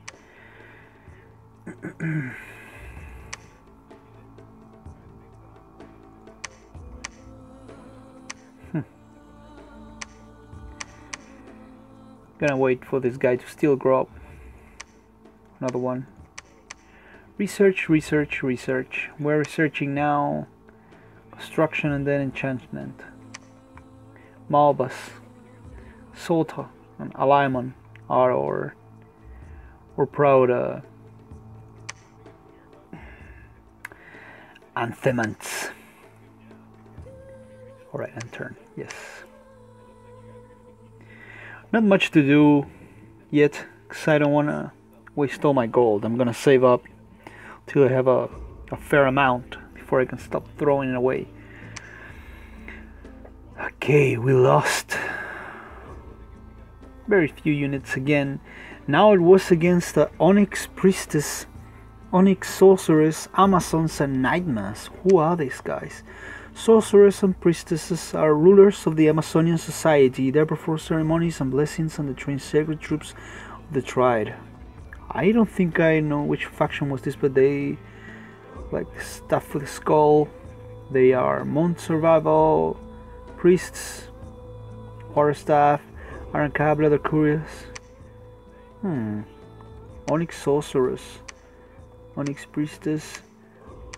Gonna wait for this guy to still grow up. Another one. Research. We're researching now. Construction and then enchantment. Malbas, Sota, and Alaimon are our proud anthements. Alright, and turn. Yes. Not much to do yet, because I don't want to waste all my gold. I'm gonna save up till I have a fair amount before I can stop throwing it away. Okay, we lost very few units again. Now it was against the Onyx Priestess, Onyx Sorceress, Amazons and Nightmares. Who are these guys? Sorcerers and priestesses are rulers of the Amazonian society. They perform ceremonies and blessings and they train sacred troops of the tribe. I don't think I know which faction was this, but they like stuff with a skull. They are Mount Survival, priests, quarterstaff, Iron Cabinet, are curious. Onyx Sorceress, Onyx Priestess.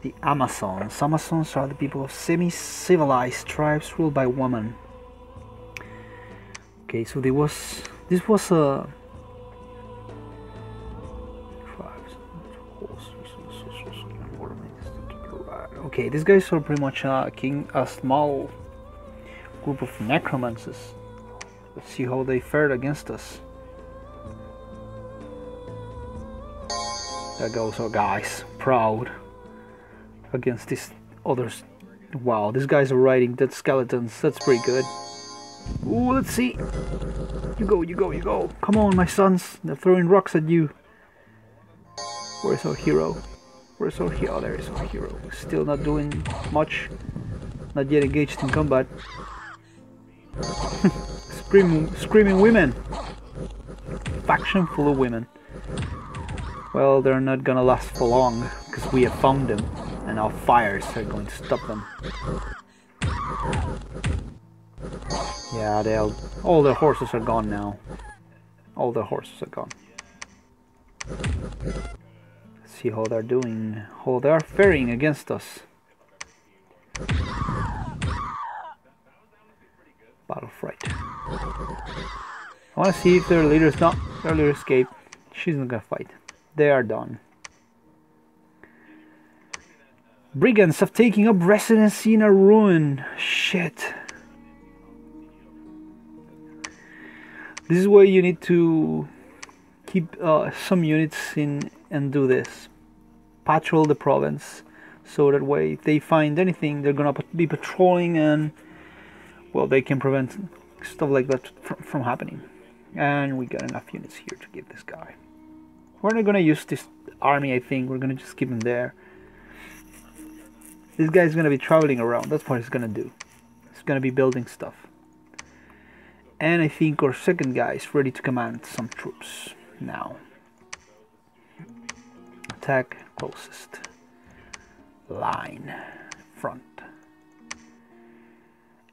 The Amazons. Amazons are the people of semi-civilized tribes ruled by women. Okay, so this was a okay. These guys are pretty much a small group of necromancers. Let's see how they fared against us. There goes our guys, proud. Against these others. Wow, these guys are riding dead skeletons. That's pretty good. Ooh, let's see. You go, you go, you go. Come on, my sons. They're throwing rocks at you. Where's our hero? Where's our hero? Oh, there is our hero. Still not doing much. Not yet engaged in combat. Screaming women. Faction full of women. Well, they're not gonna last for long because we have found them, and our fires are going to stop them. Yeah, all their horses are gone now. All their horses are gone. Let's see how they're doing. How they are faring against us. Battle fright. I want to see if their leader's not. Their leader escaped. She's not gonna fight. They are done. Brigands have taken up residency in a ruin. Shit. This is why you need to keep some units in and do this. Patrol the province, so that way if they find anything, they're gonna be patrolling, and well, they can prevent stuff like that from happening. And we got enough units here to give this guy. We're not gonna use this army, I think. We're gonna just keep him there. This guy's gonna be traveling around. That's what he's gonna do. He's gonna be building stuff. And I think our second guy is ready to command some troops now. Attack closest. Line. Front.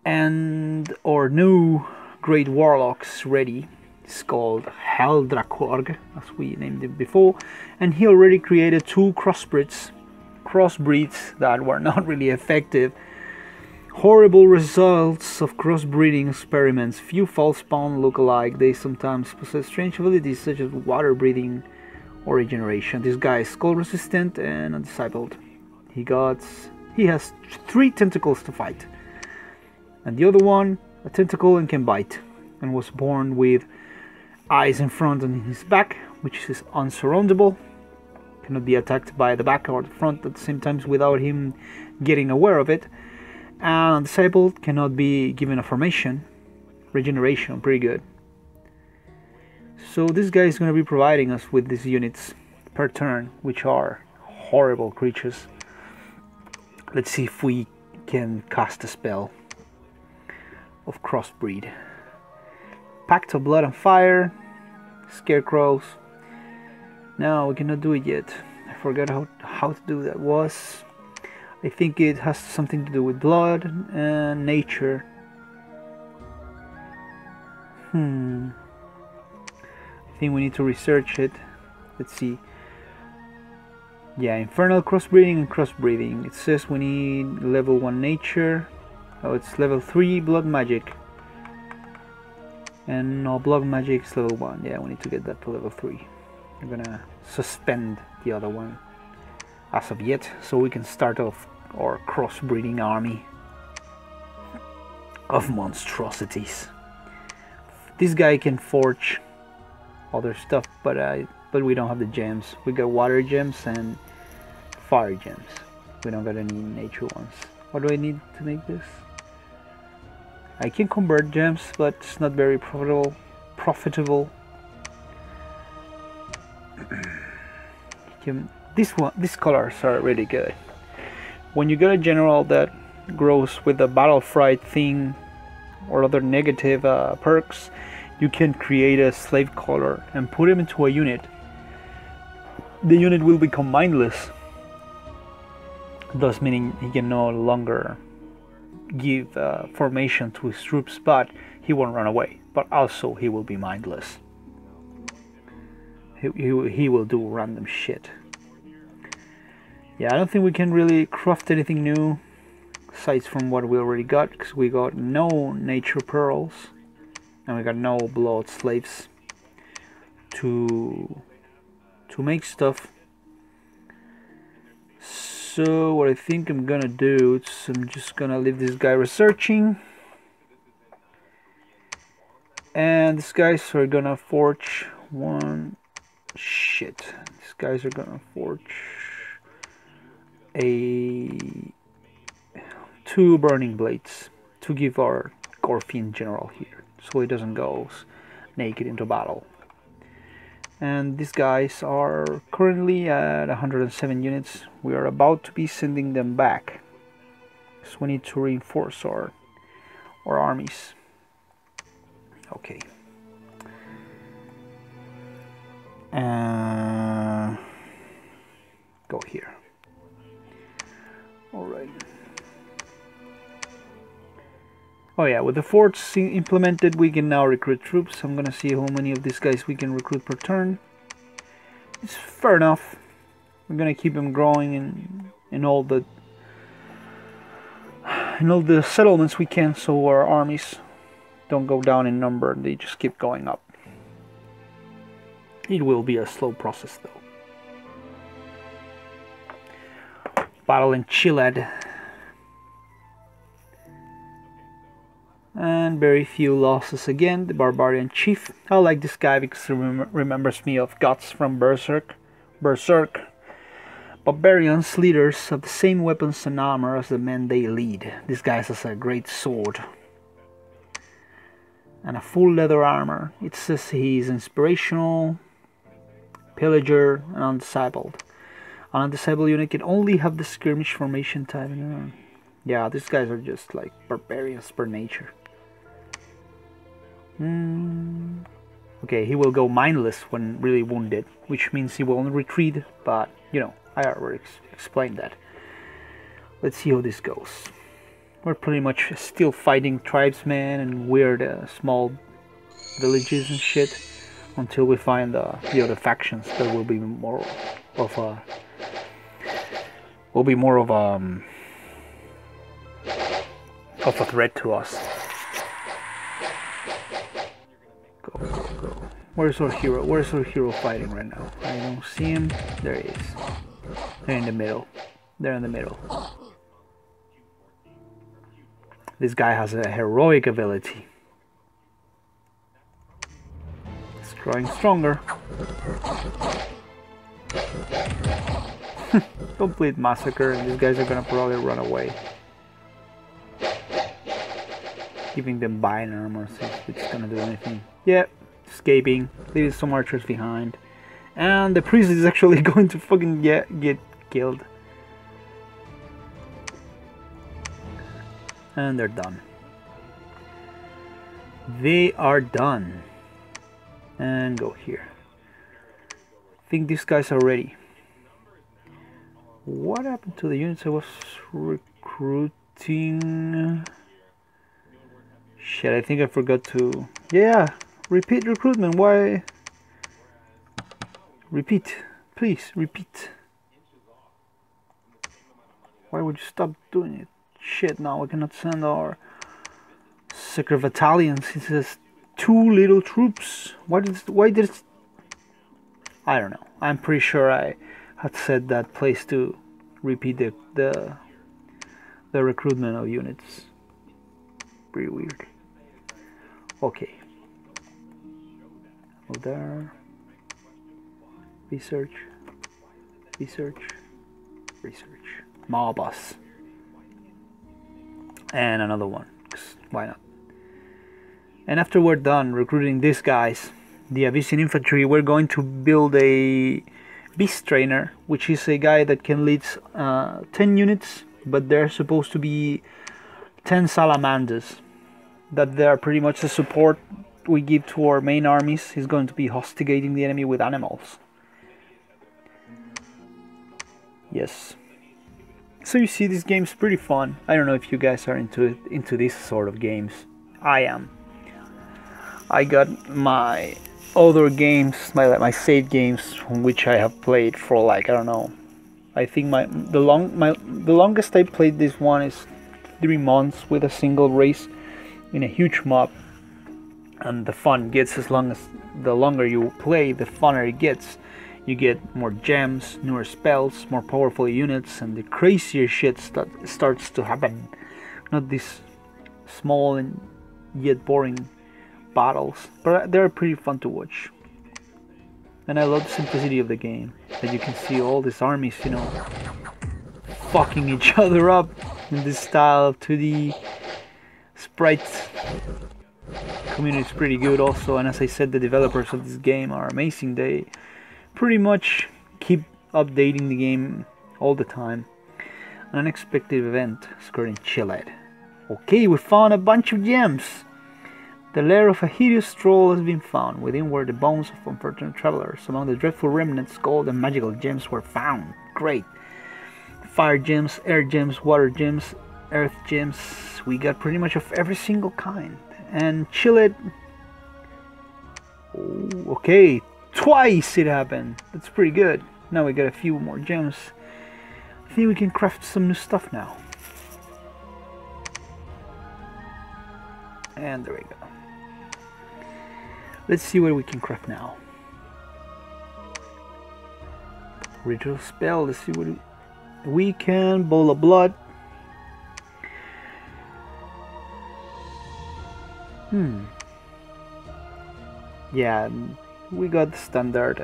And our new great warlock's ready. It's called Heldrakorg, as we named it before. And he already created 2 crossbreeds that were not really effective. Horrible results of crossbreeding experiments. Few false spawn look alike. They sometimes possess strange abilities such as water breathing or regeneration. This guy is cold resistant and undiscipled. He has 3 tentacles to fight. And the other one, a tentacle and can bite. And was born with eyes in front and in his back, which is unsurroundable. Cannot be attacked by the back or the front at the same time without him getting aware of it. And disabled, cannot be given a formation. Regeneration, pretty good. So this guy is going to be providing us with these units per turn, which are horrible creatures. Let's see if we can cast a spell of crossbreed. Pact of Blood and Fire. Scarecrows. No, we cannot do it yet. I forgot how to do that was. I think it has something to do with blood and nature. I think we need to research it. Let's see. Yeah, infernal crossbreeding and crossbreeding. It says we need level 1 nature. Oh, it's level 3 blood magic. And no, blood magic is level 1. Yeah, we need to get that to level 3. I'm gonna suspend the other one as of yet, so we can start off our crossbreeding army of monstrosities. This guy can forge other stuff, but we don't have the gems. We got water gems and fire gems. We don't got any nature ones. What do I need to make this? I can convert gems, but it's not very profitable. These colors are really good. When you get a general that grows with the battle fright thing or other negative perks, you can create a slave color and put him into a unit. The unit will become mindless, thus meaning he can no longer give formation to his troops, but he won't run away, but also he will be mindless. He will do random shit. Yeah, I don't think we can really craft anything new aside from what we already got, because we got no nature pearls and we got no blood slaves to make stuff. So what I think I'm gonna do is I'm just gonna leave this guy researching, and these guys are gonna forge one. Shit, these guys are gonna forge two burning blades to give our Scorpion General here, so he doesn't go naked into battle. And these guys are currently at 107 units. We are about to be sending them back, so we need to reinforce our armies. Okay. Go here. Alright. Oh yeah, with the forts implemented, we can now recruit troops. I'm gonna see how many of these guys we can recruit per turn. It's fair enough. We're gonna keep them growing in all the settlements we can, so our armies don't go down in number. They just keep going up. It will be a slow process though. Battle in Chilad. And very few losses again. The Barbarian Chief. I like this guy because he remembers me of Guts from Berserk. Barbarians, leaders, have the same weapons and armor as the men they lead. This guy has a great sword and a full leather armor. It says he's inspirational, pillager, and undiscipled. An undiscipled unit can only have the skirmish formation type. Yeah, these guys are just like barbarians per nature. Okay, he will go mindless when really wounded, which means he will retreat, but you know, I already explained that. Let's see how this goes. We're pretty much still fighting tribesmen and weird small villages and shit until we find the other factions that will be more of a threat to us. Go, go, go. Where's our hero? Where's our hero fighting right now? I don't see him. There he is. They're in the middle. They're in the middle. This guy has a heroic ability. It's growing stronger. Complete massacre, and these guys are gonna probably run away. Giving them bind armor, see if it's gonna do anything. Yep, escaping, leaving some archers behind. And the priest is actually going to fucking get killed. And they're done. They are done. And go here. I think these guys are ready. What happened to the units I was recruiting? Shit, I think I forgot to... Yeah, repeat recruitment. Why? Repeat. Please, repeat. Why would you stop doing it? Shit, now we cannot send our secret battalions. It says too little troops. Why did I don't know. I'm pretty sure I had set that place to repeat the recruitment of units. Pretty weird. Okay. Go there. Research. Mobus. And another one. Why not? And after we're done recruiting these guys, the Abyssian infantry, we're going to build a beast trainer, which is a guy that can lead 10 units, but they're supposed to be 10 salamanders. That they are pretty much the support we give to our main armies. He's going to be hostigating the enemy with animals. Yes. So you see, this game's pretty fun. I don't know if you guys are into this sort of games. I am. I got my other games, my save games, which I have played for like, I don't know. I think the longest I played this one is 3 months with a single race in a huge mob. And the fun gets the longer you play, the funner it gets. You get more gems, newer spells, more powerful units, and the crazier shit starts to happen. Not these small and yet boring battles, but they're pretty fun to watch. And I love the simplicity of the game, that you can see all these armies, you know, fucking each other up in this style of 2D Sprite community is pretty good also, and as I said, the developers of this game are amazing. They pretty much keep updating the game all the time. An unexpected event occurred in Chile. Okay, we found a bunch of gems. The lair of a hideous troll has been found. Within were the bones of unfortunate travelers. Among the dreadful remnants, gold and magical gems were found. Great. Fire gems, air gems, water gems, earth gems. We got pretty much of every single kind. And Chile. Oh, okay, twice it happened. That's pretty good. Now we got a few more gems. I think we can craft some new stuff now. And there we go. Let's see what we can craft now. Ritual spell. Let's see what we can. Bowl of blood. Yeah, we got the standard.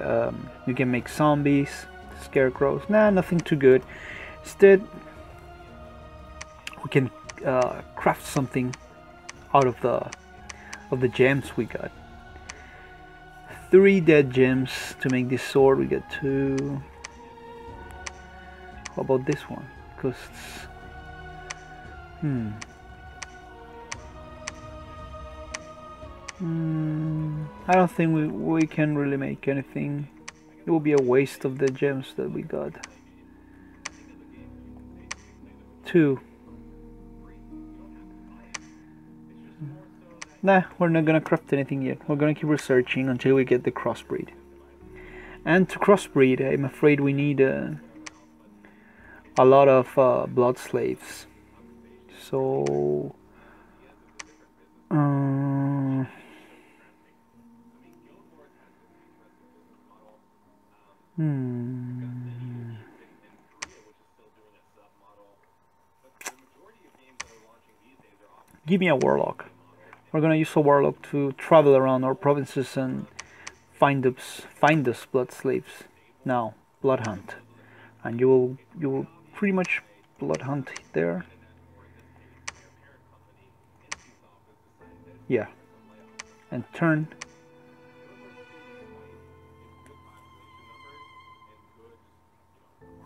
We can make zombies, scarecrows. Nah, nothing too good. Instead, we can craft something out of the gems we got. 3 dead gems to make this sword. We got 2. How about this one? Because I don't think we can really make anything. It will be a waste of the gems that we got. 2. Nah, we're not gonna craft anything yet. We're gonna keep researching until we get the crossbreed. And to crossbreed, I'm afraid we need a lot of blood slaves. So give me a warlock. We're gonna use a warlock to travel around our provinces and find us blood slaves. Now, blood hunt, and you will pretty much blood hunt there. Yeah, and turn.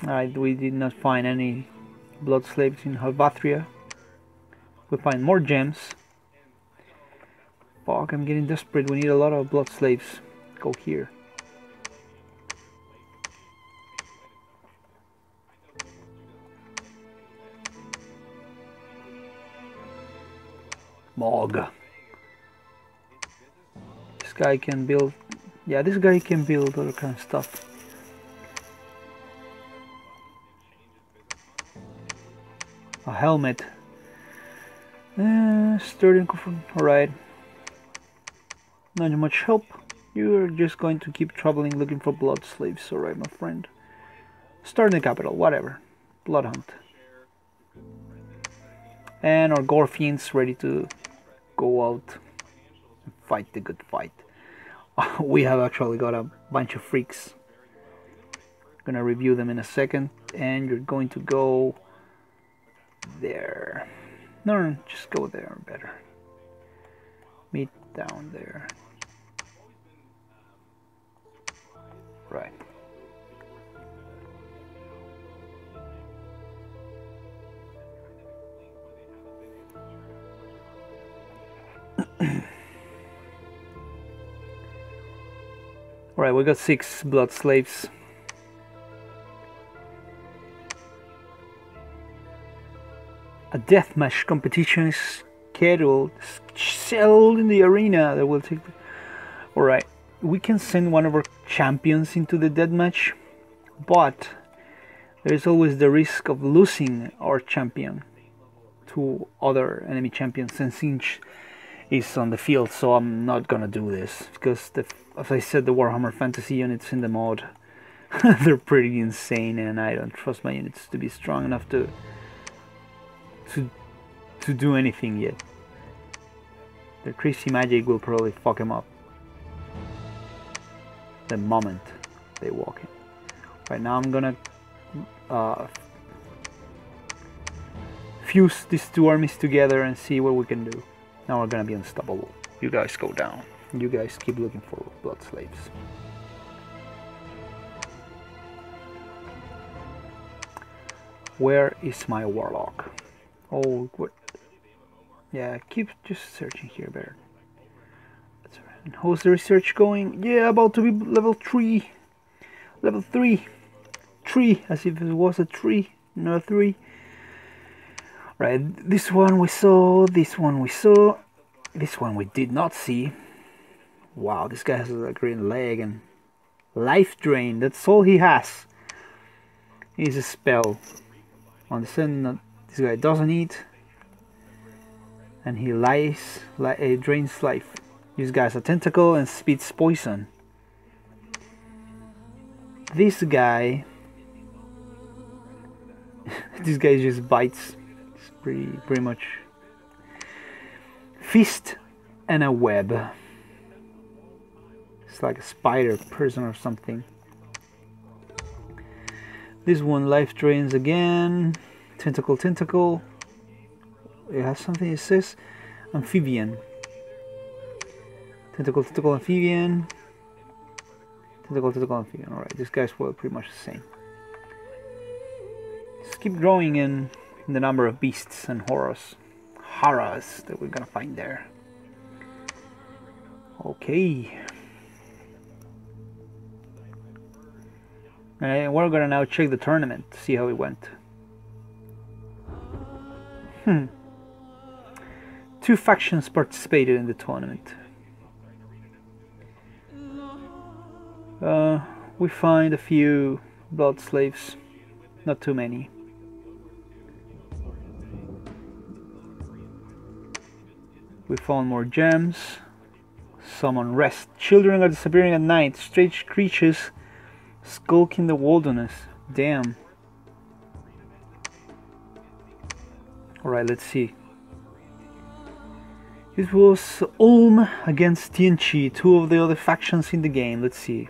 Alright, we did not find any blood slaves in Abysia. We find more gems. Fuck, I'm getting desperate. We need a lot of blood slaves. Go here. Mog. This guy can build. Yeah, this guy can build other kind of stuff. A helmet. Sturdy and comfort. Alright. Not much help. You're just going to keep traveling looking for blood slaves. Alright, my friend. Start in the capital. Whatever. Blood hunt. And our gore fiends ready to go out and fight the good fight. We have actually got a bunch of freaks. Gonna review them in a second. And you're going to go there. No, just go there better. Meet down there. Right. Alright, we got 6 blood slaves. A deathmatch competition is scheduled in the arena that will take. Alright, we can send one of our champions into the deathmatch, but there is always the risk of losing our champion to other enemy champions since each is on the field. So I'm not gonna do this because, as I said, the Warhammer Fantasy units in the mod they're pretty insane, and I don't trust my units to be strong enough to do anything yet. The crazy magic will probably fuck him up the moment they walk in. Right now I'm gonna fuse these two armies together and see what we can do. Now we're gonna be unstoppable. You guys go down. You guys keep looking for blood slaves. Where is my warlock? Oh, what? Yeah, keep just searching here, Bear. And how's the research going? Yeah, about to be level 3. Level 3. 3, as if it was a 3, not a 3. Right, this one we saw, this one we saw, this one we did not see. Wow, this guy has a green leg and life drain, that's all he has. He's a spell. On the sudden, this guy doesn't eat. And he drains life. This guy's a tentacle and spits poison. This guy... this guy just bites. It's pretty much... fist and a web. It's like a spider person or something. This one life drains again. Tentacle, tentacle. It has something, it says amphibian. Tentacle, tentacle, amphibian. Tentacle, tentacle, amphibian. Alright, this guy's well pretty much the same. Just keep growing in the number of beasts and horrors that we're gonna find there. Okay. And we're gonna now check the tournament to see how it went. 2 factions participated in the tournament. We find a few blood slaves, not too many. We found more gems, some unrest. Children are disappearing at night, strange creatures skulk in the wilderness. Damn. Alright, let's see. This was Ulm against Tianchi, 2 of the other factions in the game. Let's see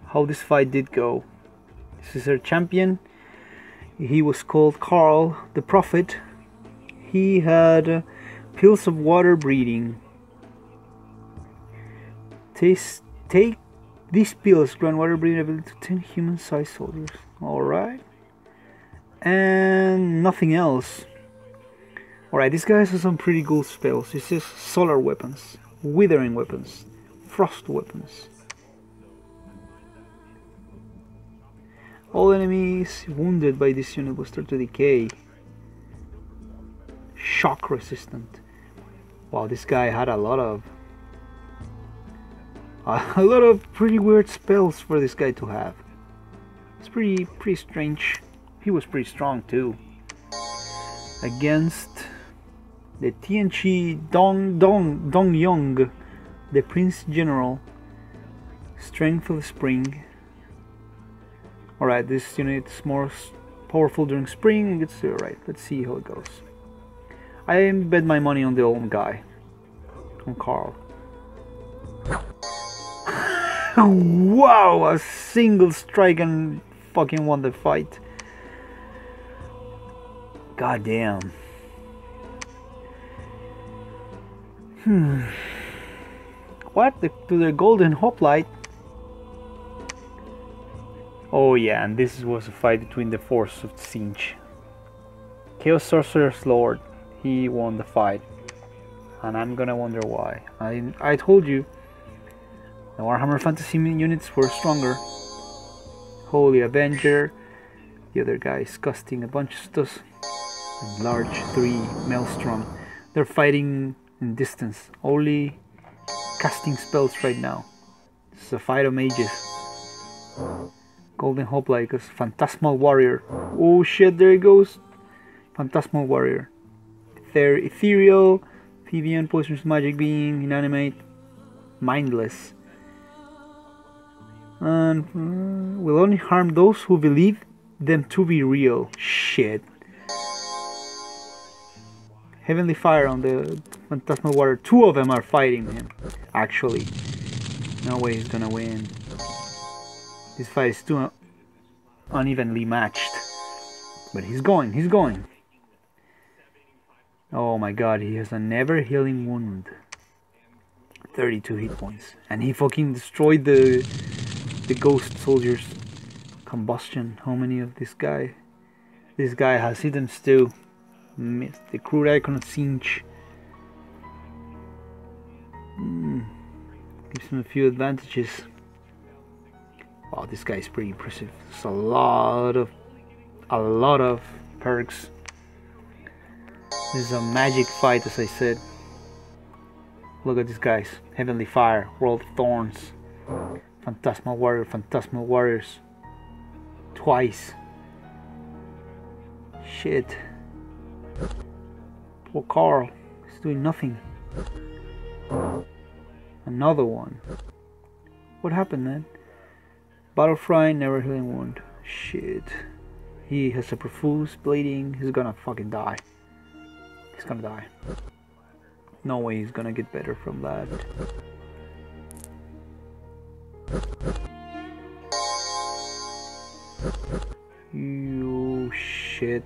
how this fight did go. This is our champion. He was called Carl the Prophet. He had pills of water breathing. Take these pills, grant water breathing ability to 10 human-sized soldiers. Alright. And nothing else. Alright, this guy has some pretty cool spells. This is solar weapons, withering weapons, frost weapons. All enemies wounded by this unit will start to decay. Shock resistant. Wow, this guy had a lot of pretty weird spells for this guy to have. It's pretty strange. He was pretty strong too. Against the Tianchi Dong Yong, the Prince General. Strength of the Spring. Alright, this unit is more powerful during spring. It's alright, let's see how it goes. I bet my money on the old guy. On Carl. Wow, a single strike and fucking won the fight. God damn. What? To the golden hoplite? Oh yeah, and this was a fight between the force of Siege. Chaos Sorcerer's Lord, he won the fight. And I'm gonna wonder why. I told you, the Warhammer Fantasy units were stronger. Holy Avenger, the other guy is casting a bunch of stuff. And large 3 Maelstrom. They're fighting in distance, only casting spells right now. It's a fight of mages. Golden Hoplite, because Phantasmal Warrior. Oh shit, there he goes. Phantasmal Warrior. Ethereal, Amphibian, Poisonous Magic Being, Inanimate, Mindless. And will only harm those who believe them to be real. Shit. Heavenly Fire on the Phantasmal Warrior. 2 of them are fighting him. Actually. No way he's gonna win. This fight is too unevenly matched. But he's going. Oh my god, he has a never healing wound. 32 hit points. And he fucking destroyed the ghost soldiers. Combustion. How many of this guy? This guy has items too. The crude icon of Singe. Gives him a few advantages. Wow, this guy is pretty impressive. There's a lot of perks. This is a magic fight, as I said. Look at these guys. Heavenly Fire, World of Thorns, Phantasmal Warrior, Phantasmal Warriors. Twice. Shit. Poor Carl. He's doing nothing. Another one. What happened, man? Battle Fry, never healing wound. Shit. He has a profuse bleeding. He's gonna fucking die. He's gonna die. No way he's gonna get better from that. You shit.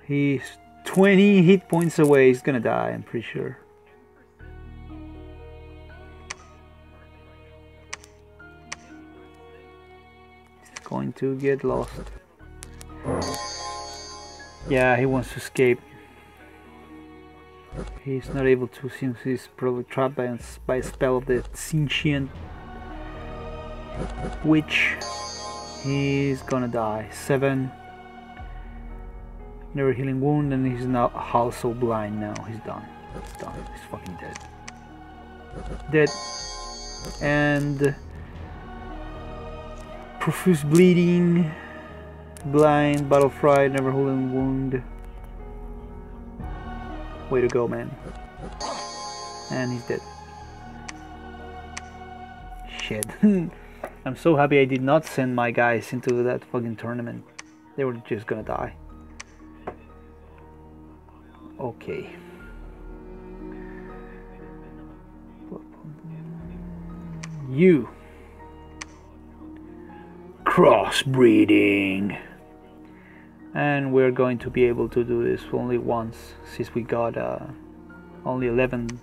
He's 20 hit points away. He's gonna die, I'm pretty sure. He's going to get lost. Yeah, he wants to escape. He's not able to since he's probably trapped by a spell of the sentient witch. He's gonna die. 7. Never healing wound, and he's now also blind now. He's done. He's done. He's fucking dead. Dead. And profuse bleeding. Blind, battle fried, never healing wound. Way to go, man. And he's dead. Shit. I'm so happy I did not send my guys into that fucking tournament. They were just gonna die. Okay. You. Crossbreeding. And we're going to be able to do this only once, since we got only 11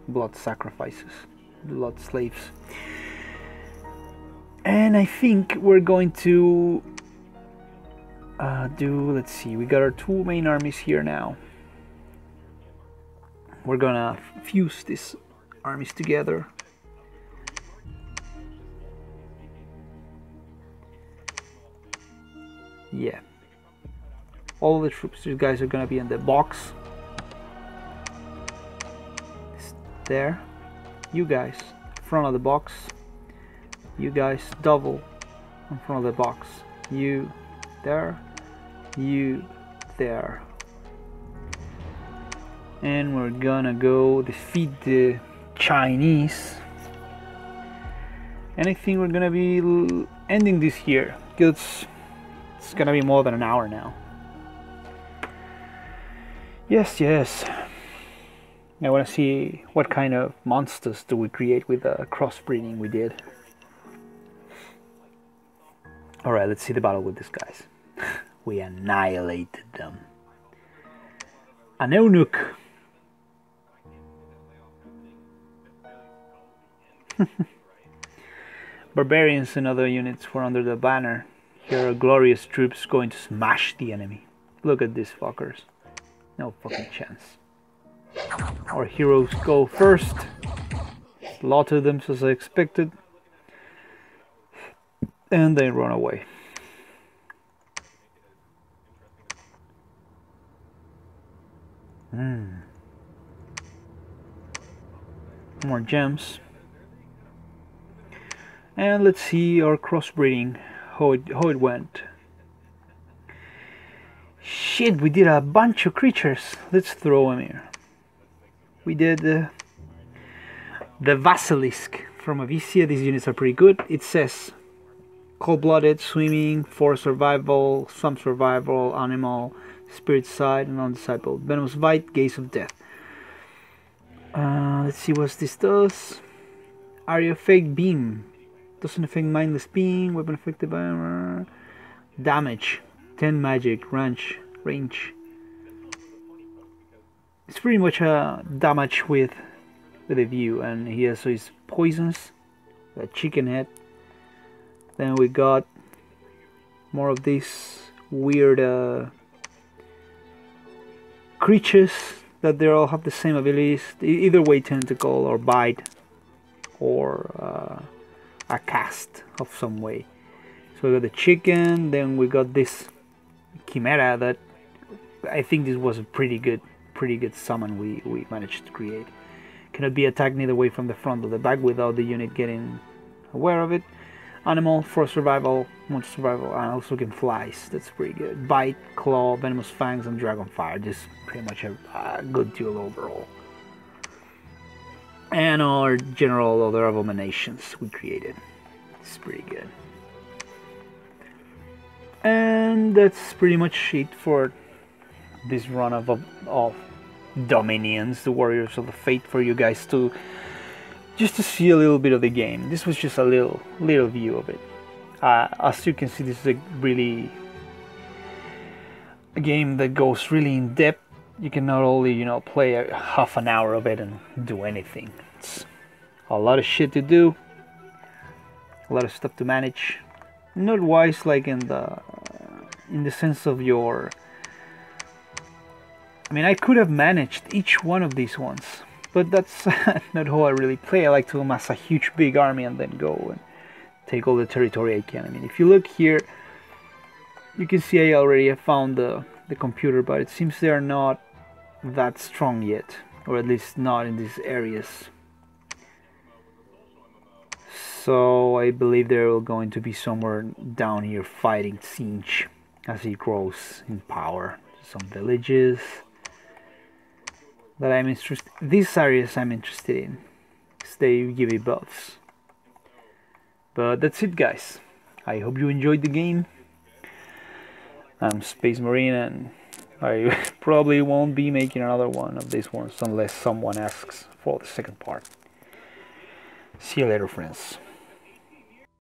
blood sacrifices, blood slaves. And I think we're going to let's see, we got our 2 main armies here now. We're gonna fuse these armies together. Yeah. All the troops, these guys are gonna be in the box. There. You guys, front of the box. You guys, double in front of the box. You there. You there. And we're gonna go defeat the Chinese. And I think we're gonna be ending this here, because it's gonna be more than an hour now. Yes, yes. I wanna see what kind of monsters do we create with the crossbreeding we did. Alright, let's see the battle with these guys. We annihilated them. An eunuch. Barbarians and other units were under the banner. Here are glorious troops going to smash the enemy. Look at these fuckers. No fucking chance. Our heroes go first. Slaughter them as I expected. And they run away. More gems. And let's see our crossbreeding, how it went. Shit, we did a bunch of creatures. Let's throw them here. We did the Basilisk from Abysia. These units are pretty good. It says cold-blooded, swimming, force survival, some survival, animal, spirit side, and undiscipled. Venomous bite, gaze of death. Let's see what this does. Area fake beam. Doesn't affect mindless being. Weapon affected by damage. 10 magic. Range. range. It's pretty much a damage with a view, and he also is poisons, the chicken head. Then we got more of these weird creatures that they all have the same abilities, either way tentacle or bite or a cast of some way. So we got the chicken, then we got this chimera that I think this was a pretty good summon we managed to create. Cannot be attacked neither way from the front or the back without the unit getting aware of it. Animal for survival, monster survival, and also can flies. That's pretty good. Bite, claw, venomous fangs, and dragon fire. Just pretty much a good duel overall. And our general other abominations we created. It's pretty good. And that's pretty much it for this run of Dominions, the Warriors of the Fate, for you guys to just to see a little bit of the game. This was just a little view of it. As you can see, this is a game that goes really in depth. You can not only play a half an hour of it and do anything. It's a lot of shit to do, a lot of stuff to manage. Not wise like in the sense of your. I mean, I could have managed each one of these ones, but that's not how I really play. I like to amass a huge big army and then go and take all the territory I can. I mean, if you look here, you can see I already have found the computer, but it seems they are not that strong yet, or at least not in these areas. So I believe they're going to be somewhere down here fighting Siege as he grows in power. Some villages that I'm interested. These areas I'm interested in, because they give me buffs. But that's it, guys. I hope you enjoyed the game. I'm Space Marine, and I probably won't be making another one of these ones unless someone asks for the second part. See you later, friends.